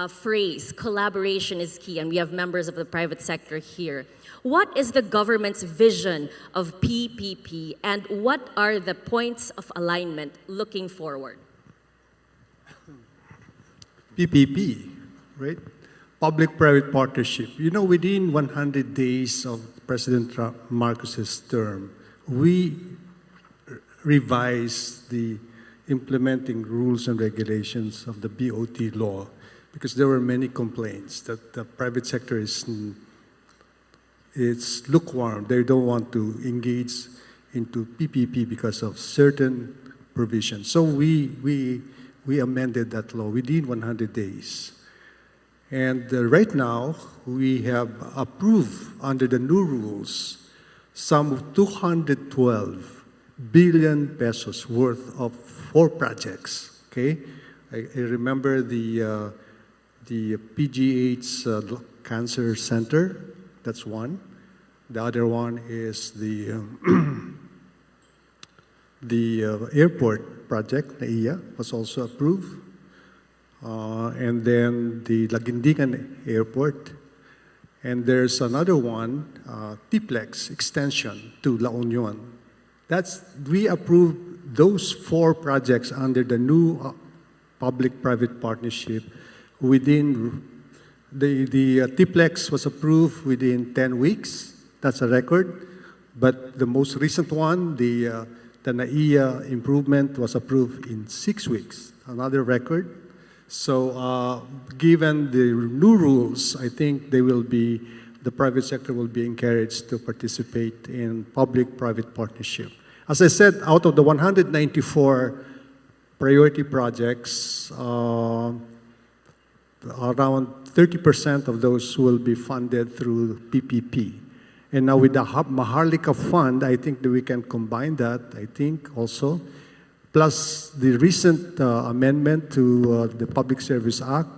C: phrase, collaboration is key, and we have members of the private sector here. What is the government's vision of PPP, and what are the points of alignment looking forward?
G: PPP, right? Public-private partnership. You know, within 100 days of President Marcos's term, we revised the implementing rules and regulations of the BOT law because there were many complaints that the private sector it's lukewarm. They don't want to engage into PPP because of certain provisions. So we amended that law within 100 days. And right now, we have approved under the new rules some 212 billion pesos worth of 4 projects. Okay, I remember the PGH Cancer Center. That's one. The other one is the airport project, NAIA, was also approved. And then the Laguindingan Airport. And there's another one, Tiplex extension to La Union. We approved those 4 projects under the new public-private partnership within, the Tiplex was approved within 10 weeks. That's a record. But the most recent one, the NAIA improvement, was approved in 6 weeks, another record. So given the new rules, I think the private sector will be encouraged to participate in public-private partnership. As I said, out of the 194 priority projects, around 30% of those will be funded through PPP. And now with the Maharlika Fund, I think that we can combine that, I think, also. Plus the recent amendment to the Public Service Act,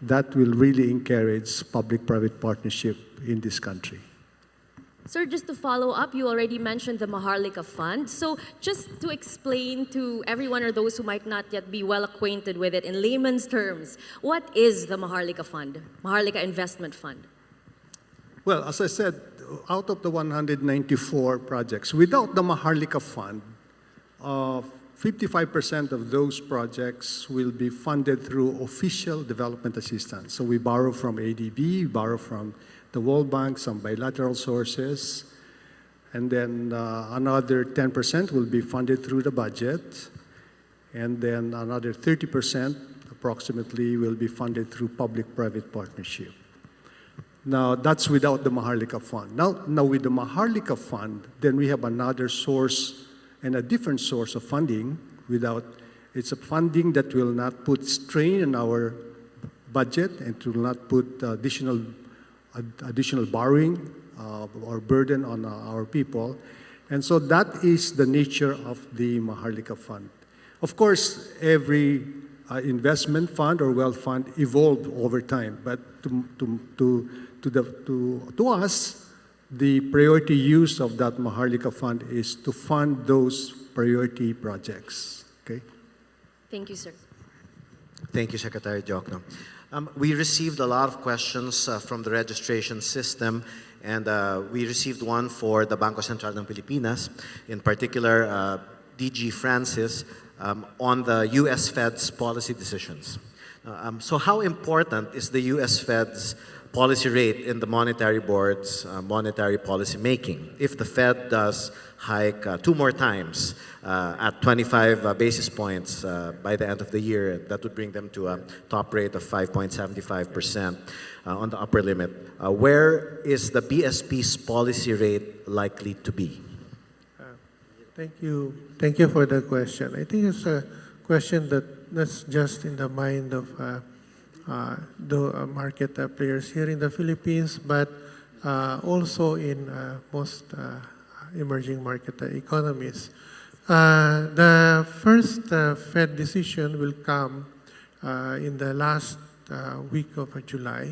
G: that will really encourage public-private partnership in this country.
C: Sir, just to follow up, you already mentioned the Maharlika Fund. So just to explain to everyone or those who might not yet be well acquainted with it in layman's terms, what is the Maharlika Fund, Maharlika Investment Fund?
G: Well, as I said, out of the 194 projects, without the Maharlika Fund, 55% of those projects will be funded through official development assistance. So we borrow from ADB, we borrow from the World Bank, some bilateral sources, and then another 10% will be funded through the budget, and then another 30% approximately will be funded through public-private partnership. Now, that's without the Maharlika Fund. Now with the Maharlika Fund, then we have another source and a different source of funding it's a funding that will not put strain on our budget and it will not put additional borrowing or burden on our people. And so that is the nature of the Maharlika Fund. Of course, every investment fund or wealth fund evolved over time, but to us, the priority use of that Maharlika Fund is to fund those priority projects. Okay?
C: Thank you, sir.
D: Thank you, Secretary Diokno. We received a lot of questions from the registration system, and we received one for the Bangko Sentral ng Pilipinas, in particular, DG Francis, on the U.S. Fed's policy decisions. So how important is the U.S. Fed's policy rate in the Monetary Board's monetary policy making? If the Fed does hike 2 more times at 25 basis points by the end of the year, that would bring them to a top rate of 5.75% on the upper limit. Where is the BSP's policy rate likely to be?
I: Thank you. Thank you for the question. I think it's a question that's just in the mind of the market players here in the Philippines, but also in most emerging market economies. The first Fed decision will come in the last week of July,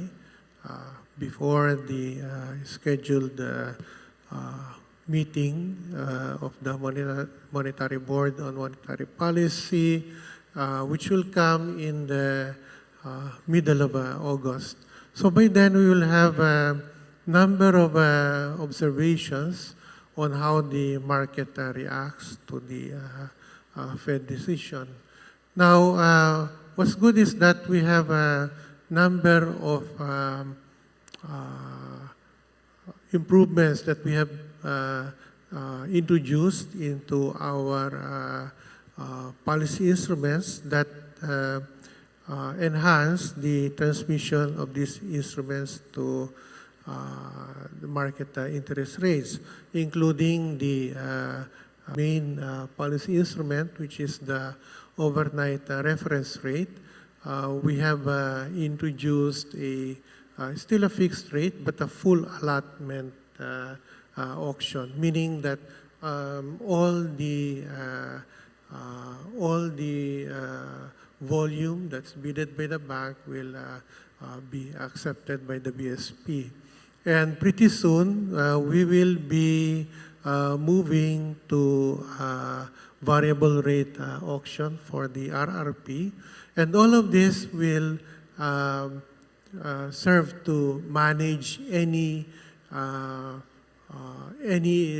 I: before the scheduled meeting of the Monetary Board on monetary policy, which will come in the middle of August. So by then we will have a number of observations on how the market reacts to the Fed decision. Now, what's good is that we have a number of improvements that we have introduced into our policy instruments that enhance the transmission of these instruments to the market interest rates, including the main policy instrument, which is the overnight reference rate. We have introduced still a fixed rate, but a full allotment auction, meaning that all the volume that's bidded by the bank will be accepted by the BSP. And pretty soon, we will be moving to variable rate auction for the RRP. And all of this will serve to manage any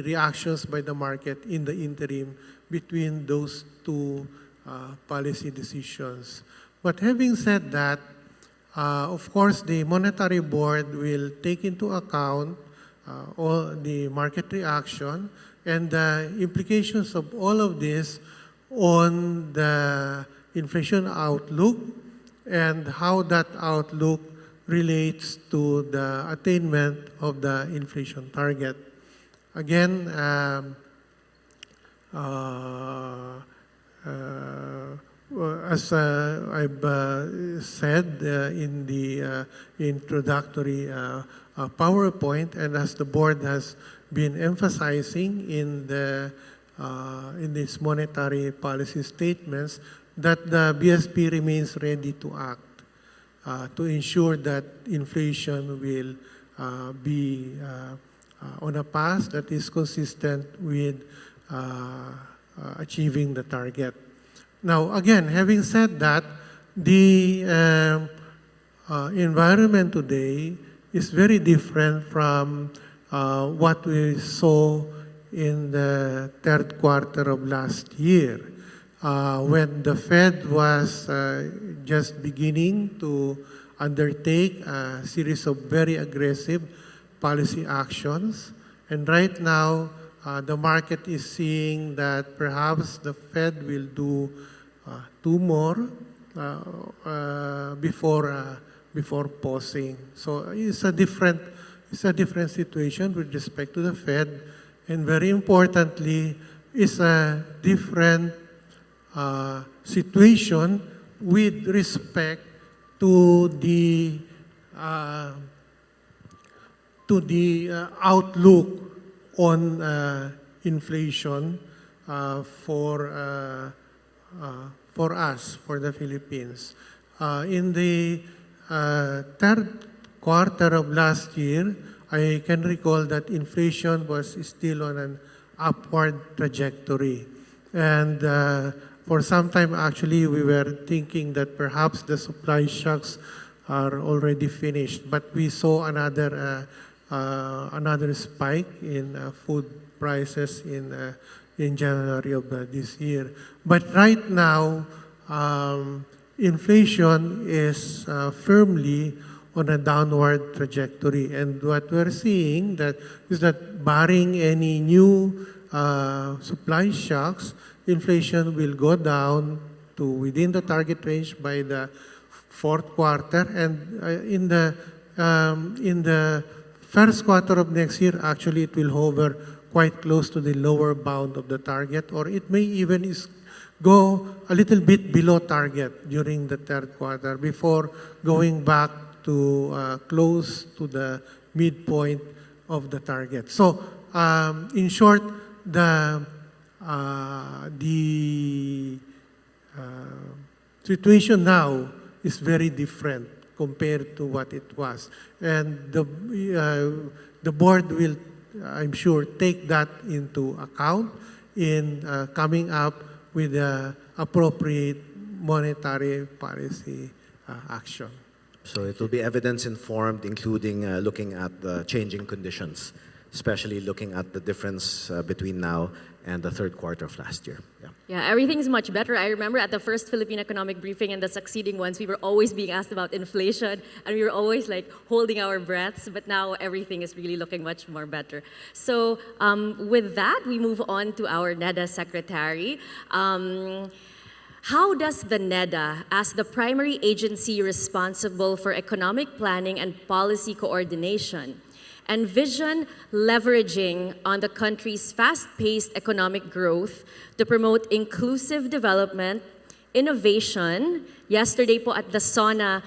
I: reactions by the market in the interim between those two policy decisions. But having said that, of course, the Monetary Board will take into account all the market reaction and the implications of all of this on the inflation outlook and how that outlook relates to the attainment of the inflation target. Again, as I've said in the introductory PowerPoint, and as the board has been emphasizing in its monetary policy statements, that the BSP remains ready to act to ensure that inflation will be on a path that is consistent with achieving the target. Now, again, having said that, the environment today is very different from what we saw in the third quarter of last year, when the Fed was just beginning to undertake a series of very aggressive policy actions. And right now, the market is seeing that perhaps the Fed will do 2 more before before pausing. So it's a different situation with respect to the Fed, and very importantly, it's a different situation with respect to the outlook on inflation for us, for the Philippines. In the third quarter of last year, I can recall that inflation was still on an upward trajectory. And for some time, actually, we were thinking that perhaps the supply shocks are already finished. But we saw another spike in food prices in January of this year. But right now, inflation is firmly on a downward trajectory. And what we're seeing is that barring any new supply shocks, inflation will go down to within the target range by the fourth quarter. And in the first quarter of next year, actually, it will hover quite close to the lower bound of the target, or it may even go a little bit below target during the third quarter before going back to close to the midpoint of the target. So, in short, the situation now is very different compared to what it was, and the board will, I'm sure, take that into account in coming up with the appropriate monetary policy action.
D: So it will be evidence-informed, including looking at the changing conditions, especially looking at the difference between now and the third quarter of last year.
C: Yeah, everything's much better. I remember at the first Philippine economic briefing and the succeeding ones, we were always being asked about inflation, and we were always like holding our breaths, but now everything is really looking much more better. So with that, we move on to our NEDA secretary. How does the NEDA, as the primary agency responsible for economic planning and policy coordination, envision leveraging on the country's fast-paced economic growth to promote inclusive development, innovation? Yesterday po at the SONA,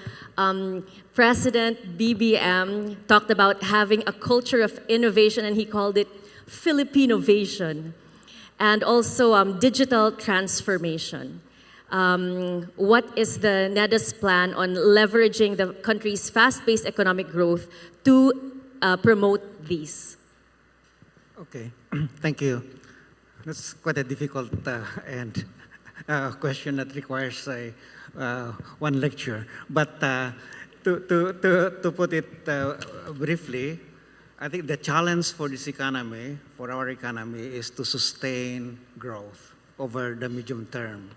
C: President BBM talked about having a culture of innovation, and he called it Philippinovation, and also digital transformation. What is the NEDA's plan on leveraging the country's fast-paced economic growth to promote these?
H: Okay, thank you. That's quite a difficult and question that requires one lecture. But to put it briefly, I think the challenge for this economy, for our economy, is to sustain growth over the medium term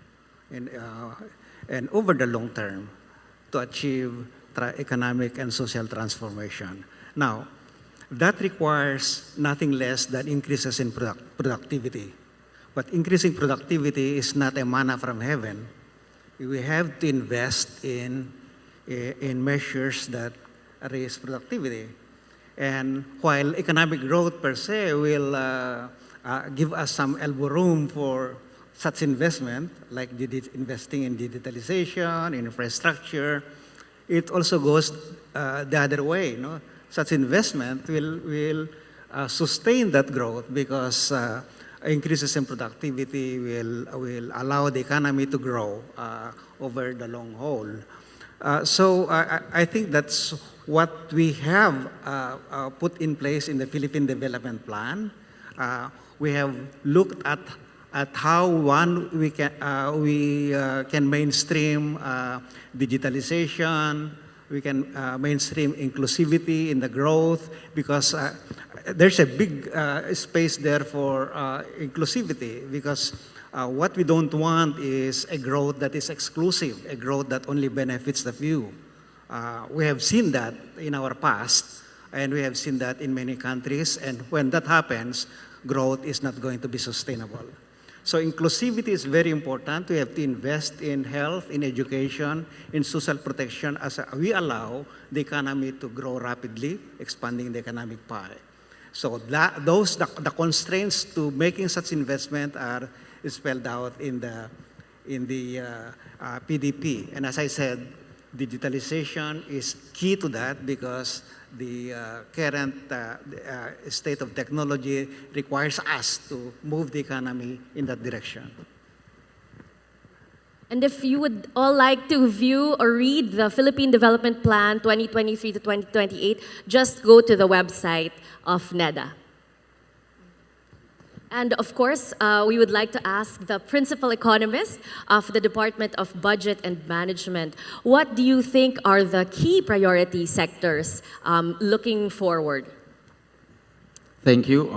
H: and over the long term to achieve economic and social transformation. Now, that requires nothing less than increases in productivity. But increasing productivity is not a manna from heaven. We have to invest in measures that raise productivity. And while economic growth per se will give us some elbow room for such investment, like investing in digitalization, in infrastructure, it also goes the other way. You know? Such investment will sustain that growth because increases in productivity will allow the economy to grow over the long haul. So I think that's what we have put in place in the Philippine Development Plan. We have looked at how we can mainstream digitalization. We can mainstream inclusivity in the growth because there's a big space there for inclusivity because what we don't want is a growth that is exclusive, a growth that only benefits the few. We have seen that in our past, and we have seen that in many countries, and when that happens, growth is not going to be sustainable. So inclusivity is very important. We have to invest in health, in education, in social protection as we allow the economy to grow rapidly, expanding the economic pie. So the constraints to making such investment are spelled out in the PDP. And as I said, digitalization is key to that because the current state of technology requires us to move the economy in that direction.
C: And if you would all like to view or read the Philippine Development Plan 2023 to 2028, just go to the website of NEDA. And of course, we would like to ask the principal economist of the Department of Budget and Management, what do you think are the key priority sectors looking forward?
J: Thank you.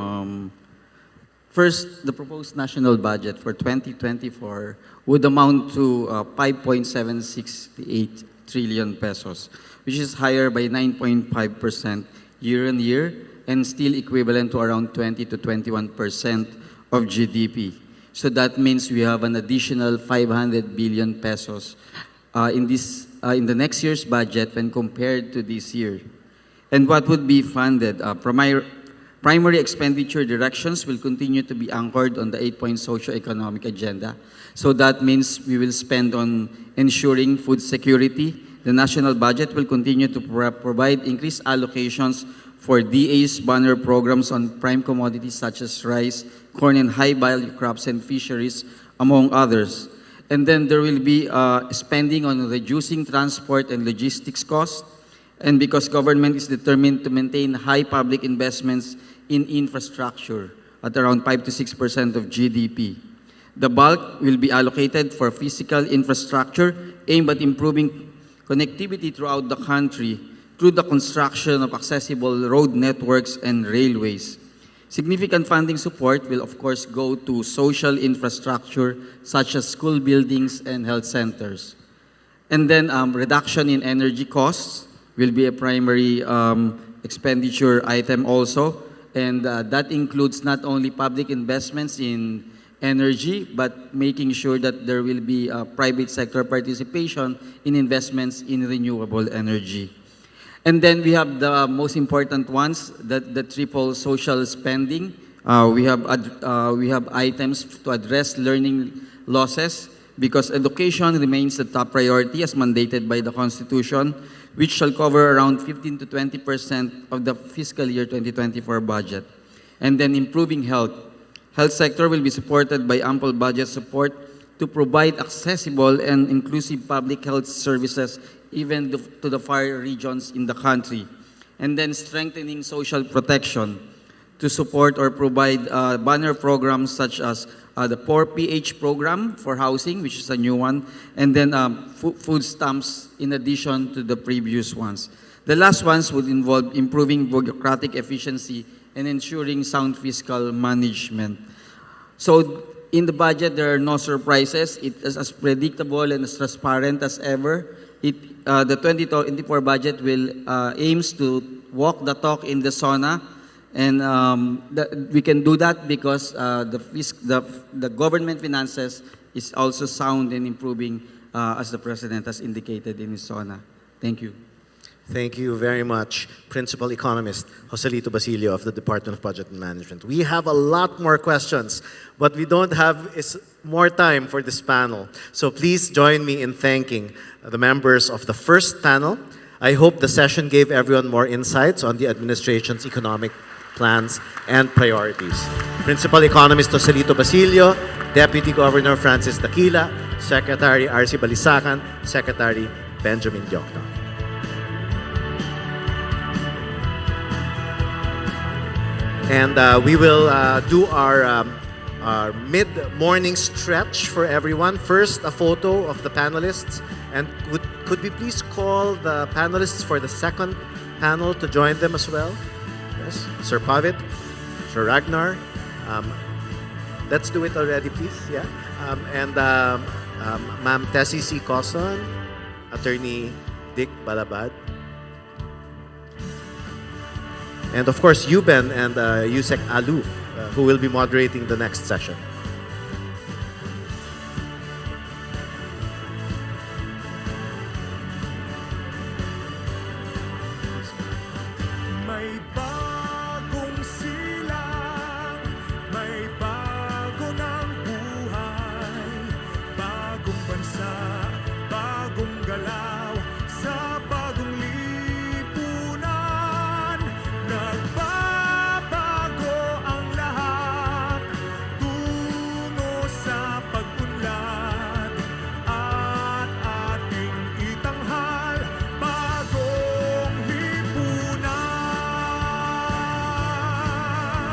J: First, the proposed national budget for 2024 would amount to 5.768 trillion pesos, which is higher by 9.5% year on year and still equivalent to around 20 to 21% of GDP. So that means we have an additional 500 billion pesos in the next year's budget when compared to this year. And what would be funded? Primary expenditure directions will continue to be anchored on the 8-point socio-economic agenda. So that means we will spend on ensuring food security. The national budget will continue to provide increased allocations for DA's banner programs on prime commodities such as rice, corn, and high-value crops and fisheries, among others. And then there will be spending on reducing transport and logistics costs. And because government is determined to maintain high public investments in infrastructure at around 5 to 6% of GDP. The bulk will be allocated for physical infrastructure aimed at improving connectivity throughout the country through the construction of accessible road networks and railways. Significant funding support will of course go to social infrastructure such as school buildings and health centers. And then reduction in energy costs will be a primary expenditure item also. And that includes not only public investments in energy, but making sure that there will be private sector participation in investments in renewable energy. And then we have the most important ones, the triple social spending. We have items to address learning losses because education remains the top priority as mandated by the Constitution, which shall cover around 15 to 20% of the fiscal year 2024 budget. And then improving health. Health sector will be supported by ample budget support to provide accessible and inclusive public health services even to the far regions in the country. And then strengthening social protection to support or provide banner programs such as the 4PH program for housing, which is a new one, and then food stamps in addition to the previous ones. The last ones would involve improving bureaucratic efficiency and ensuring sound fiscal management. So in the budget, there are no surprises. It is as predictable and as transparent as ever. The 2024 budget will aims to walk the talk in the SONA, and we can do that because the government finances is also sound and improving, as the President has indicated in his SONA. Thank you.
D: Thank you very much, Principal Economist Joselito Basilio of the Department of Budget and Management. We have a lot more questions, but we don't have more time for this panel. So please join me in thanking the members of the first panel. I hope the session gave everyone more insights on the administration's economic plans and priorities. Principal Economist Joselito Basilio, Deputy Governor Francis Daquila, Secretary R.C. Balisacan, Secretary Benjamin Diokno. And we will do our mid-morning stretch for everyone. First, a photo of the panelists. And could we please call the panelists for the second panel to join them as well? Yes, Sir Pavit, Sir Ragnar. Let's do it already, please. Yeah. Ma'am Tessie C. Coson, Attorney Dick Balabad. And of course, Yuben and Yusek Aluf, who will be moderating the next session.
K: bagong bansa, bagong galaw, sa bagong lipunan. Nagbabago ang lahat, tungo sa pag-unlad, at ating itanghal, bagong lipunan.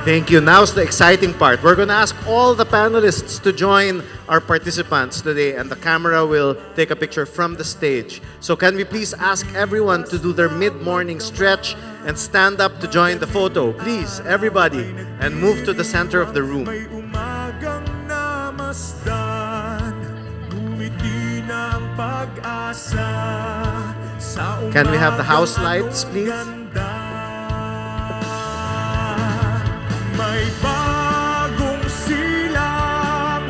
D: Thank you. Now's the exciting part. We're going to ask all the panelists to join our participants today, and the camera will take a picture from the stage. So can we please ask everyone to do their mid-morning stretch and stand up to join the photo? Please, everybody, and move to the center of the room.
K: May umagang namasdan, ngumiti na ang pag-asa sa
D: Can we have the house
K: umagang
D: lights, please?
K: ganda. May bagong silang,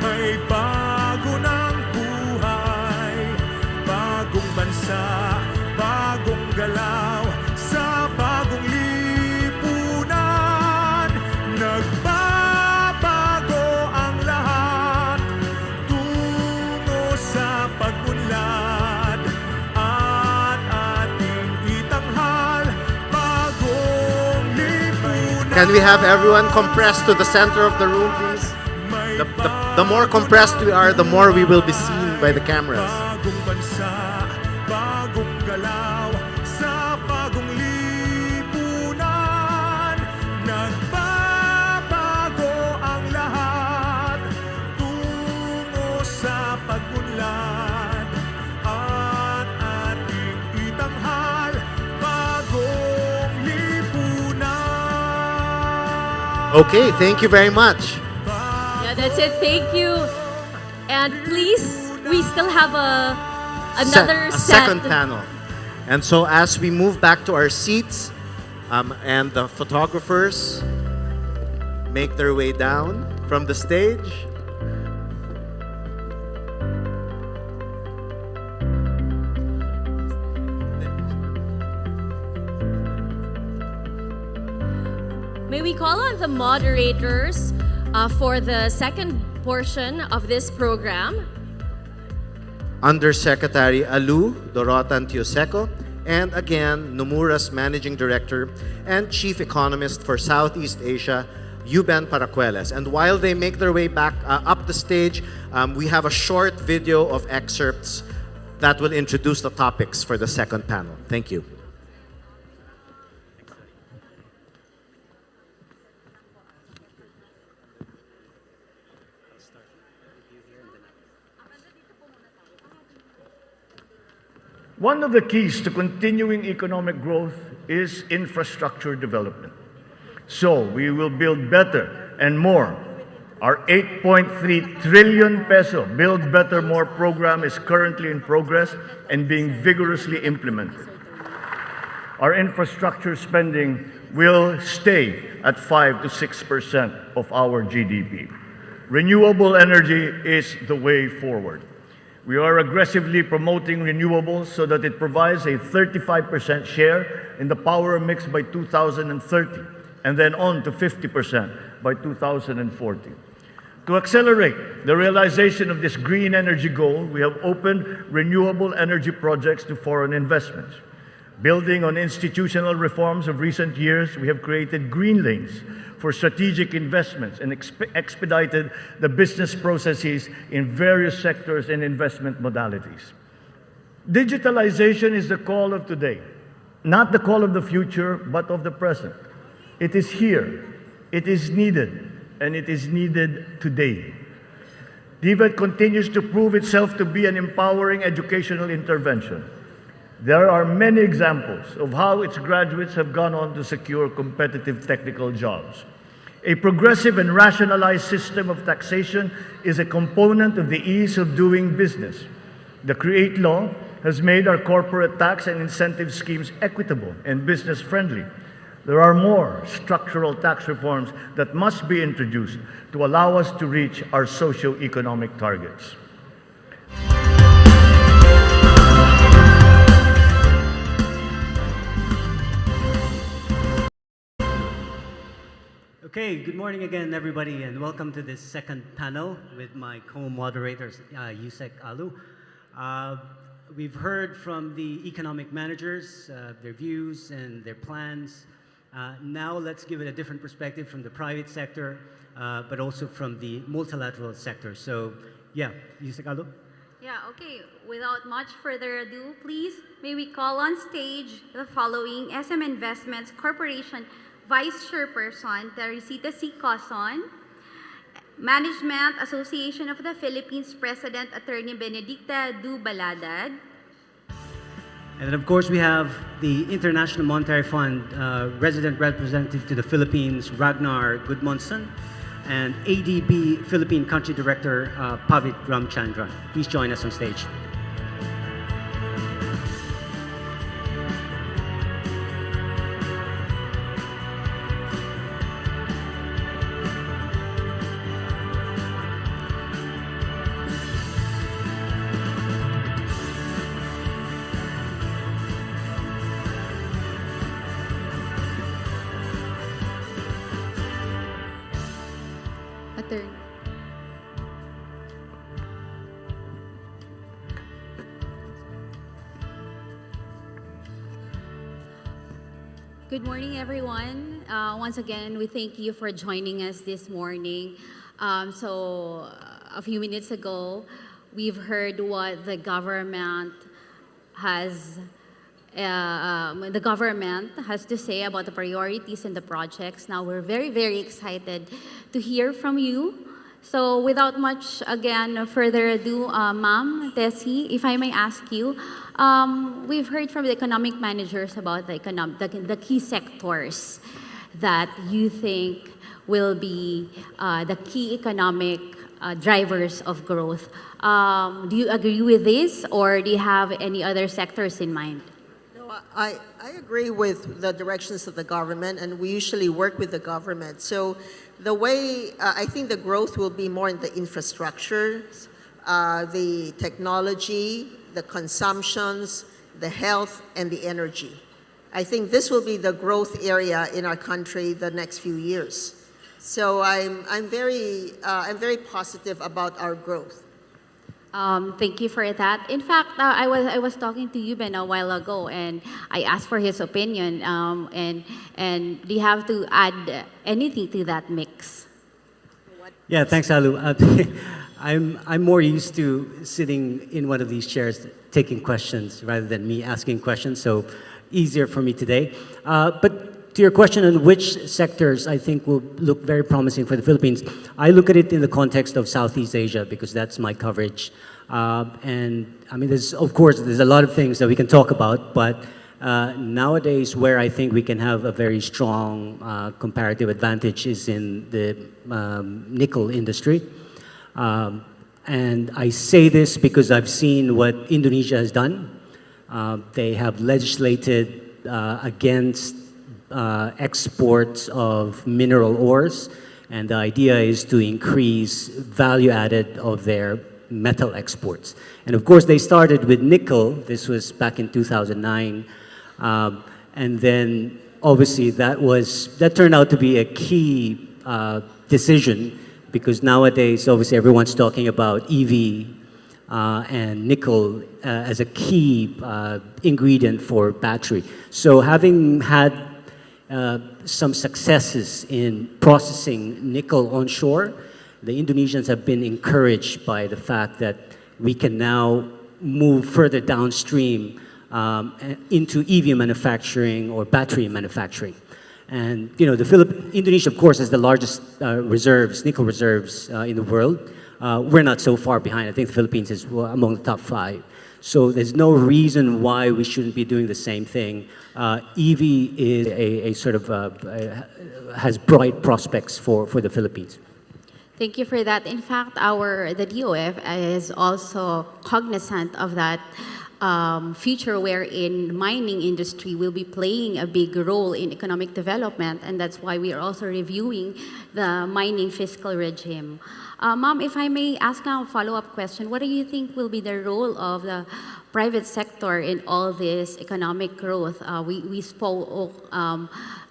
K: may bago ng buhay, bagong bansa, bagong galaw, sa bagong lipunan. Nagbabago ang lahat, tungo sa pag-unlad, at ating itanghal, bagong lipunan.
D: Can we have everyone compressed to the center of the room, please? The more compressed we are, the more we will be seen by the cameras.
K: Bagong bansa, bagong galaw, sa bagong lipunan. Nagbabago ang lahat, tungo sa pag-unlad, at ating itanghal, bagong lipunan.
D: Okay, thank you very much.
C: Yeah, that's it. Thank you. And please, we still have another
D: a
C: set.
D: second panel. And so as we move back to our seats, and the photographers make their way down from the stage,
C: May we call on the moderators for the second portion of this program?
D: Undersecretary Alu Dorotan Tioseco, and again, Nomura's Managing Director and Chief Economist for Southeast Asia, Yuben Paracueles. And while they make their way back up the stage, we have a short video of excerpts that will introduce the topics for the second panel. Thank you.
B: One of the keys to continuing economic growth is infrastructure development. So we will build better and more. Our 8.3 trillion peso Build Better More program is currently in progress and being vigorously implemented. Our infrastructure spending will stay at 5 to 6% of our GDP. Renewable energy is the way forward. We are aggressively promoting renewables so that it provides a 35% share in the power mix by 2030, and then on to 50% by 2040. To accelerate the realization of this green energy goal, we have opened renewable energy projects to foreign investments. Building on institutional reforms of recent years, we have created green lanes for strategic investments and expedited the business processes in various sectors and investment modalities. Digitalization is the call of today, not the call of the future, but of the present. It is here, it is needed, and it is needed today. DVET continues to prove itself to be an empowering educational intervention. There are many examples of how its graduates have gone on to secure competitive technical jobs. A progressive and rationalized system of taxation is a component of the ease of doing business. The CREATE law has made our corporate tax and incentive schemes equitable and business-friendly. There are more structural tax reforms that must be introduced to allow us to reach our socio-economic targets.
F: Okay, good morning again, everybody, and welcome to this second panel with my co-moderators, Yusek Alu. We've heard from the economic managers, their views and their plans. Now let's give it a different perspective from the private sector, but also from the multilateral sector. So, yeah, Yusek Alu.
L: Yeah, okay. Without much further ado, please, may we call on stage the following SM Investments Corporation Vice Chairperson, Teresita C. Coson, Management Association of the Philippines President Attorney Benedicta Du Baladad.
F: And then, of course, we have the International Monetary Fund Resident Representative to the Philippines, Ragnar Gudmonson, and ADB Philippine Country Director, Pavit Ramchandran. Please join us on stage.
L: Attorney. Good morning, everyone. Once again, we thank you for joining us this morning. A few minutes ago, we've heard what the government has to say about the priorities and the projects. Now we're very, very excited to hear from you. So without much, again, further ado, Ma'am Tessie, if I may ask you, we've heard from the economic managers about the key sectors that you think will be the key economic drivers of growth. Do you agree with this, or do you have any other sectors in mind?
M: I agree with the directions of the government, and we usually work with the government. So the way, I think the growth will be more in the infrastructure, the technology, the consumptions, the health, and the energy. I think this will be the growth area in our country the next few years. So I'm very positive about our growth.
L: Thank you for that. In fact, I was talking to Yuben a while ago, and I asked for his opinion. And do you have to add anything to that mix?
F: Yeah, thanks, Alu. I'm more used to sitting in one of these chairs, taking questions rather than me asking questions. So easier for me today. But to your question on which sectors I think will look very promising for the Philippines, I look at it in the context of Southeast Asia because that's my coverage. And I mean, there's a lot of things that we can talk about, but nowadays where I think we can have a very strong comparative advantage is in the nickel industry. And I say this because I've seen what Indonesia has done. They have legislated against exports of mineral ores, and the idea is to increase value added of their metal exports. And of course, they started with nickel. This was back in 2009, and then obviously that turned out to be a key decision because nowadays, obviously, everyone's talking about EV and nickel as a key ingredient for battery. So having had some successes in processing nickel onshore, the Indonesians have been encouraged by the fact that we can now move further downstream into EV manufacturing or battery manufacturing. And you know, Indonesia, of course, has the largest nickel reserves in the world. We're not so far behind. I think the Philippines is among the top 5. So there's no reason why we shouldn't be doing the same thing. EV is a sort of has bright prospects for the Philippines.
L: Thank you for that. In fact, the DOF is also cognizant of that future wherein mining industry will be playing a big role in economic development, and that's why we are also reviewing the mining fiscal regime. Ma'am, if I may ask now a follow-up question, what do you think will be the role of the private sector in all this economic growth? We spoke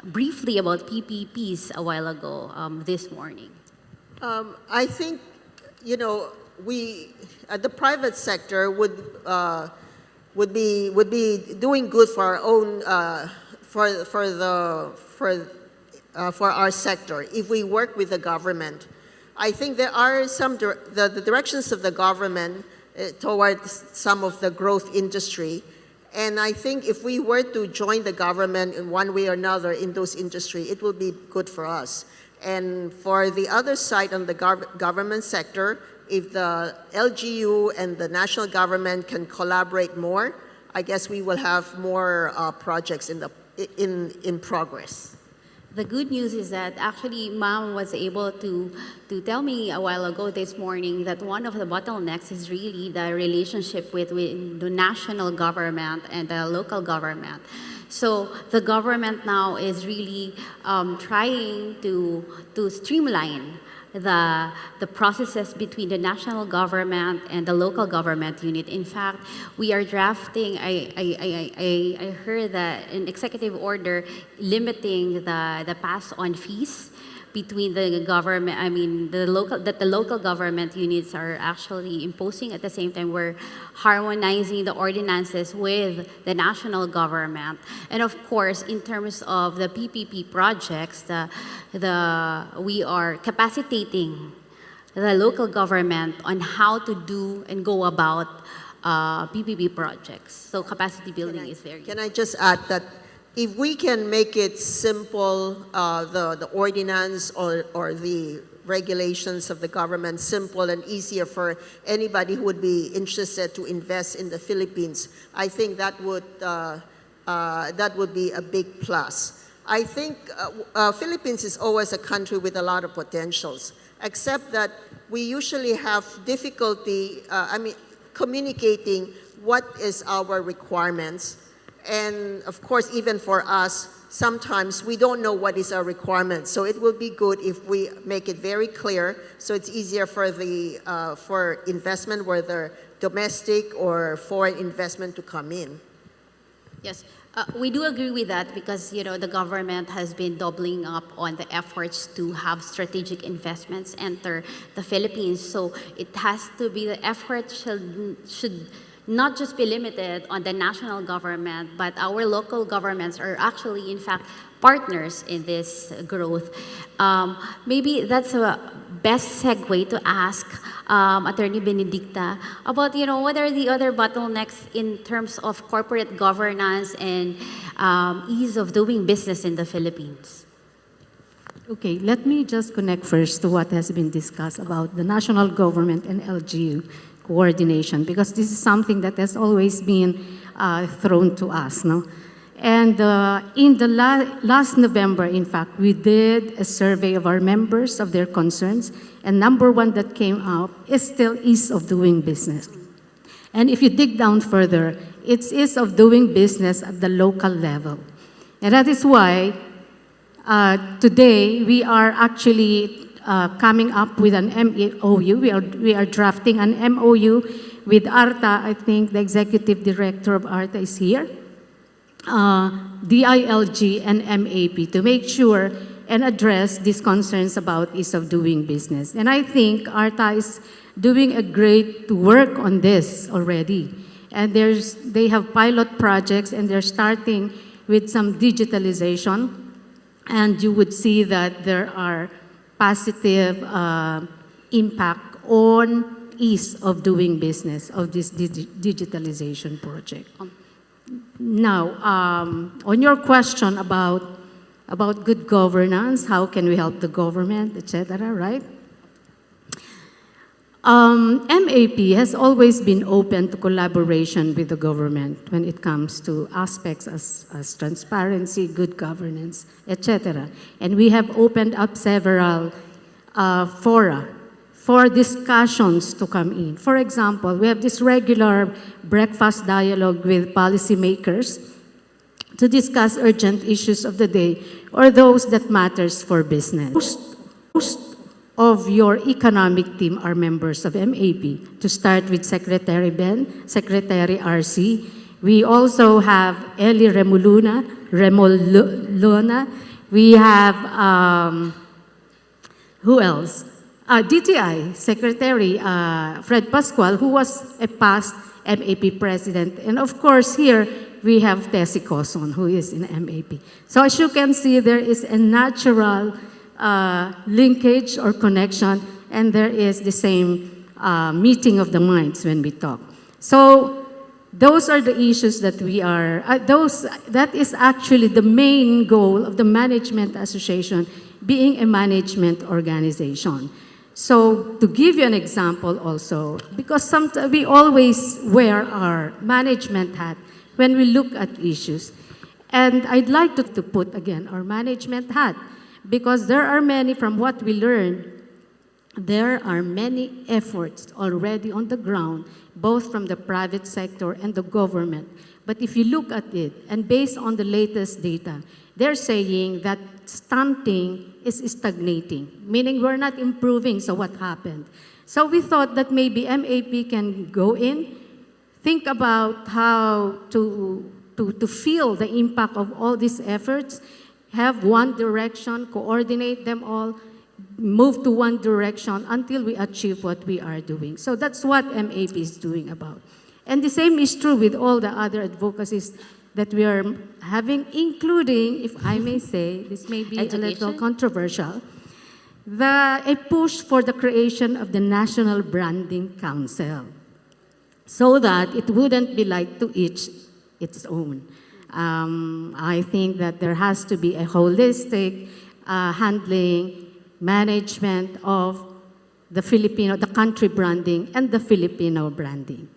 L: briefly about PPPs a while ago this morning.
M: I think, the private sector would be doing good for our own for our sector if we work with the government. I think there are the directions of the government towards some of the growth industry. And I think if we were to join the government in one way or another in those industries, it will be good for us. And for the other side on the government sector, if the LGU and the national government can collaborate more, I guess we will have more projects in progress.
L: The good news is that actually Ma'am was able to tell me a while ago this morning that one of the bottlenecks is really the relationship with the national government and the local government. So the government now is really trying to streamline the processes between the national government and the local government unit. In fact, we are drafting, I heard that an executive order limiting the pass-on fees between the government, the local government units are actually imposing. At the same time, we're harmonizing the ordinances with the national government. And of course, in terms of the PPP projects, we are capacitating the local government on how to do and go about PPP projects. So capacity building is very
M: Can I just add that if we can make it simple, the ordinance or the regulations of the government simple and easier for anybody who would be interested to invest in the Philippines, I think that would be a big plus. I think Philippines is always a country with a lot of potentials, except that we usually have difficulty, communicating what is our requirements. And of course, even for us, sometimes we don't know what is our requirement. So it will be good if we make it very clear, so it's easier for for investment, whether domestic or foreign investment, to come in.
L: Yes, we do agree with that because the government has been doubling up on the efforts to have strategic investments enter the Philippines. So it has to be the effort should not just be limited on the national government, but our local governments are actually, in fact, partners in this growth. Maybe that's a best segue to ask Attorney Benedicta about, what are the other bottlenecks in terms of corporate governance and ease of doing business in the Philippines?
N: Okay, let me just connect first to what has been discussed about the national government and LGU coordination, because this is something that has always been thrown to us. No? And in the last November, in fact, we did a survey of our members of their concerns, and number one that came up is still ease of doing business. And if you dig down further, it's ease of doing business at the local level. And that is why today we are actually coming up with an MOU. We are drafting an MOU with ARTA. I think the executive director of ARTA is here. DILG and MAP to make sure and address these concerns about ease of doing business. And I think ARTA is doing a great work on this already. And they have pilot projects and they're starting with some digitalization. And you would see that there are positive impact on ease of doing business of this digitalization project. Now, on your question about good governance, how can we help the government, etc., right? MAP has always been open to collaboration with the government when it comes to aspects as transparency, good governance, etc. And we have opened up several fora for discussions to come in. For example, we have this regular breakfast dialogue with policymakers to discuss urgent issues of the day or those that matters for business. Most of your economic team are members of MAP. To start with Secretary Ben, Secretary RC. We also have Eli Remolona. We have, who else? DTI Secretary Fred Pascual, who was a past MAP president. And of course, here we have Tessie Coson, who is in MAP. So as you can see, there is a natural linkage or connection, and there is the same meeting of the minds when we talk. So those are the issues that we are, that is actually the main goal of the Management Association, being a management organization. So to give you an example also, because we always wear our management hat when we look at issues. And I'd like to put again our management hat, because there are many, from what we learned, there are many efforts already on the ground, both from the private sector and the government. But if you look at it, and based on the latest data, they're saying that stunting is stagnating, meaning we're not improving, so what happened? So we thought that maybe MAP can go in, think about how to feel the impact of all these efforts, have one direction, coordinate them all, move to one direction until we achieve what we are doing. So that's what MAP is doing about. And the same is true with all the other advocacies that we are having, including, if I may say, this may be a little controversial, a push for the creation of the National Branding Council, so that it wouldn't be like to each its own. I think that there has to be a holistic handling, management of the country branding and the Filipino branding.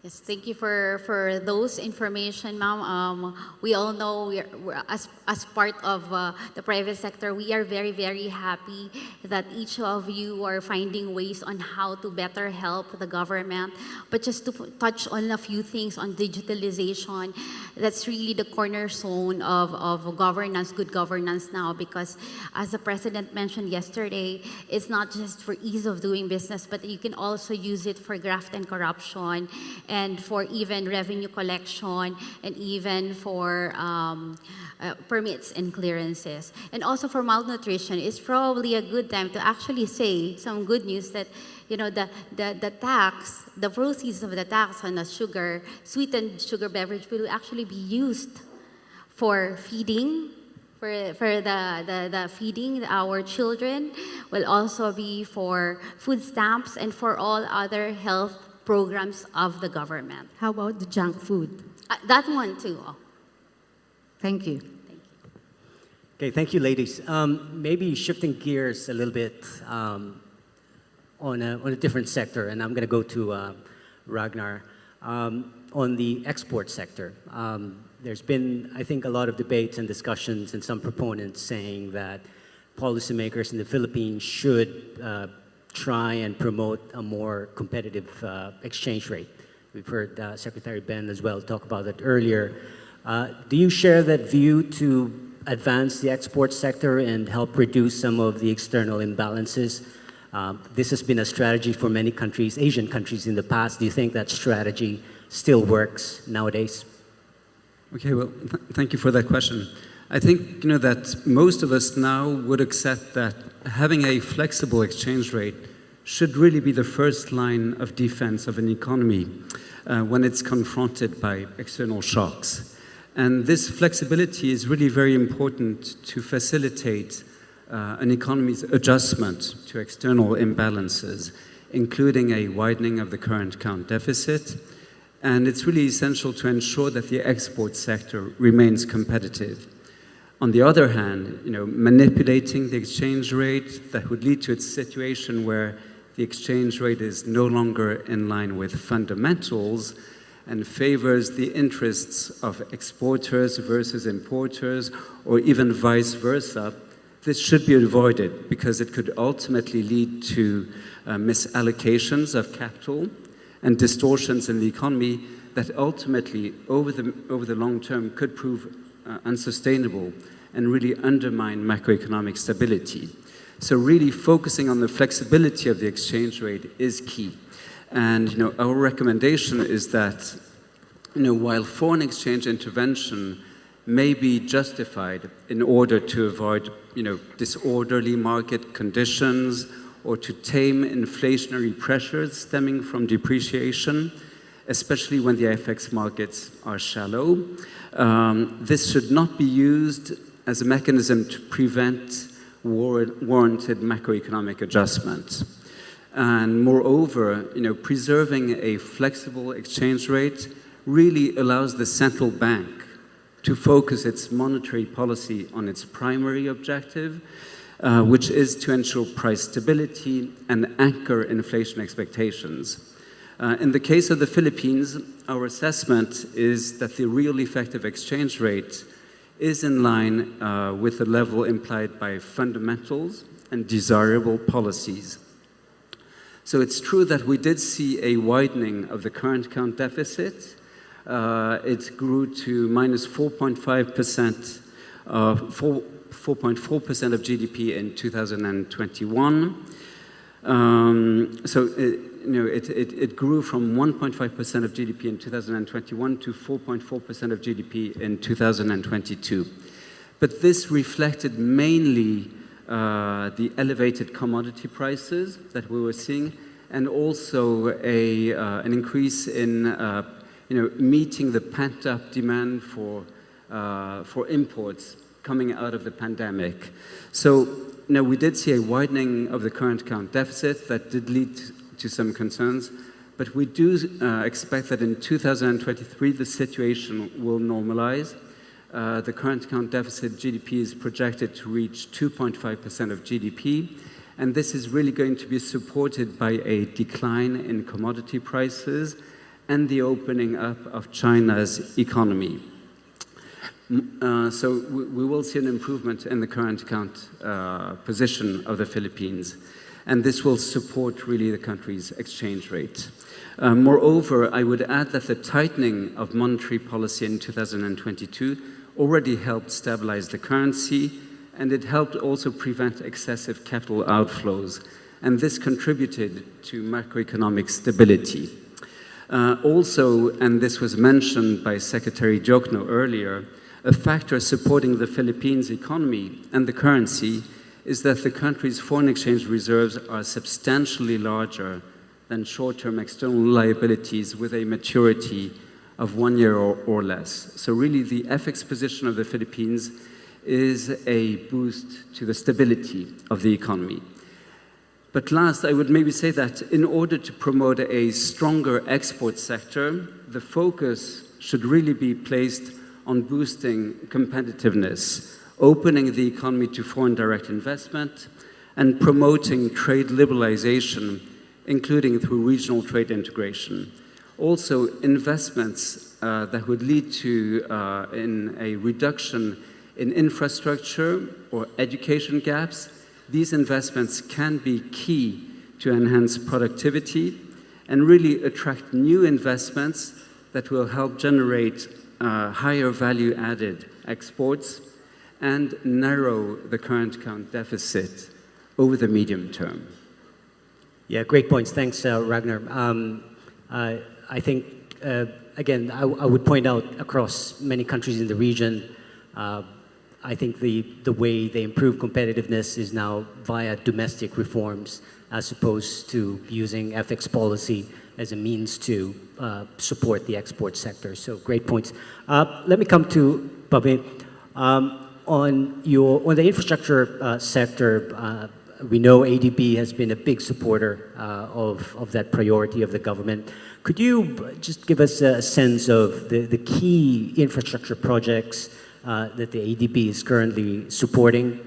L: Yes, thank you for those information, ma'am. We all know we're as part of the private sector, we are very, very happy that each of you are finding ways on how to better help the government. But just to touch on a few things on digitalization, that's really the cornerstone of governance, good governance now, because as the President mentioned yesterday, it's not just for ease of doing business, but you can also use it for graft and corruption, and for even revenue collection, and even for permits and clearances. And also for malnutrition, it's probably a good time to actually say some good news that, you know, the tax, the proceeds of the tax on the sugar, sweetened sugar beverage will actually be used for feeding, for the feeding our children, will also be for food stamps and for all other health programs of the government.
N: How about the junk food?
L: That one too. Oh.
N: Thank you.
F: Okay, thank you, ladies. Maybe shifting gears a little bit on a different sector, and I'm going to go to Ragnar. On the export sector, there's been, I think, a lot of debates and discussions and some proponents saying that policymakers in the Philippines should try and promote a more competitive exchange rate. We've heard Secretary Ben as well talk about that earlier. Do you share that view to advance the export sector and help reduce some of the external imbalances? This has been a strategy for many countries, Asian countries in the past. Do you think that strategy still works nowadays?
O: Okay, well, thank you for that question. I think, you know, that most of us now would accept that having a flexible exchange rate should really be the first line of defense of an economy when it's confronted by external shocks. And this flexibility is really very important to facilitate an economy's adjustment to external imbalances, including a widening of the current account deficit. And it's really essential to ensure that the export sector remains competitive. On the other hand, you know, manipulating the exchange rate that would lead to a situation where the exchange rate is no longer in line with fundamentals and favors the interests of exporters versus importers, or even vice versa, this should be avoided because it could ultimately lead to misallocations of capital and distortions in the economy that ultimately, over the long term, could prove unsustainable and really undermine macroeconomic stability. So really focusing on the flexibility of the exchange rate is key. And our recommendation is that while foreign exchange intervention may be justified in order to avoid disorderly market conditions or to tame inflationary pressures stemming from depreciation, especially when the FX markets are shallow, this should not be used as a mechanism to prevent warranted macroeconomic adjustment. And moreover, preserving a flexible exchange rate really allows the central bank to focus its monetary policy on its primary objective, which is to ensure price stability and anchor inflation expectations. In the case of the Philippines, our assessment is that the real effective exchange rate is in line with the level implied by fundamentals and desirable policies. So it's true that we did see a widening of the current account deficit. It grew to minus 4.5%, 4.4% of GDP in 2021. It grew from 1.5% of GDP in 2021 to 4.4% of GDP in 2022. But this reflected mainly the elevated commodity prices that we were seeing, and also an increase in meeting the pent-up demand for imports coming out of the pandemic. So we did see a widening of the current account deficit that did lead to some concerns, but we do expect that in 2023 the situation will normalize. The current account deficit GDP is projected to reach 2.5% of GDP, and this is really going to be supported by a decline in commodity prices and the opening up of China's economy. So we will see an improvement in the current account position of the Philippines, and this will support really the country's exchange rate. Moreover, I would add that the tightening of monetary policy in 2022 already helped stabilize the currency, and it helped also prevent excessive capital outflows, and this contributed to macroeconomic stability. Also, and this was mentioned by Secretary Jokno earlier, a factor supporting the Philippines economy and the currency is that the country's foreign exchange reserves are substantially larger than short-term external liabilities with a maturity of 1 year or less. So really the FX position of the Philippines is a boost to the stability of the economy. But last, I would maybe say that in order to promote a stronger export sector, the focus should really be placed on boosting competitiveness, opening the economy to foreign direct investment, and promoting trade liberalization, including through regional trade integration. Also, investments that would lead to in a reduction in infrastructure or education gaps. These investments can be key to enhance productivity and really attract new investments that will help generate higher value-added exports and narrow the current account deficit over the medium term.
F: Yeah, great points. Thanks, Ragnar. I think, again, I would point out across many countries in the region, I think the way they improve competitiveness is now via domestic reforms as opposed to using FX policy as a means to support the export sector. So great points. Let me come to Bobby. On the infrastructure sector, we know ADB has been a big supporter of that priority of the government. Could you just give us a sense of the key infrastructure projects that the ADB is currently supporting?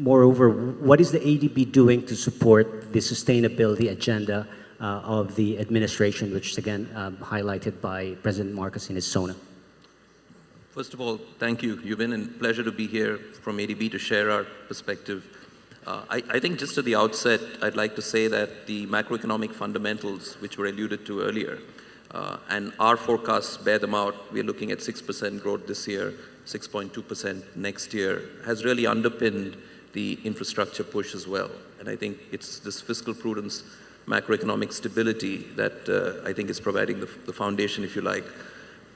F: Moreover, what is the ADB doing to support the sustainability agenda of the administration, which is again highlighted by President Marcos in his SONA?
P: First of all, thank you, Yuvin, and pleasure to be here from ADB to share our perspective. I think just at the outset, I'd like to say that the macroeconomic fundamentals, which were alluded to earlier, and our forecasts bear them out. We're looking at 6% growth this year, 6.2% next year, has really underpinned the infrastructure push as well. And I think it's this fiscal prudence, macroeconomic stability that I think is providing the foundation, if you like.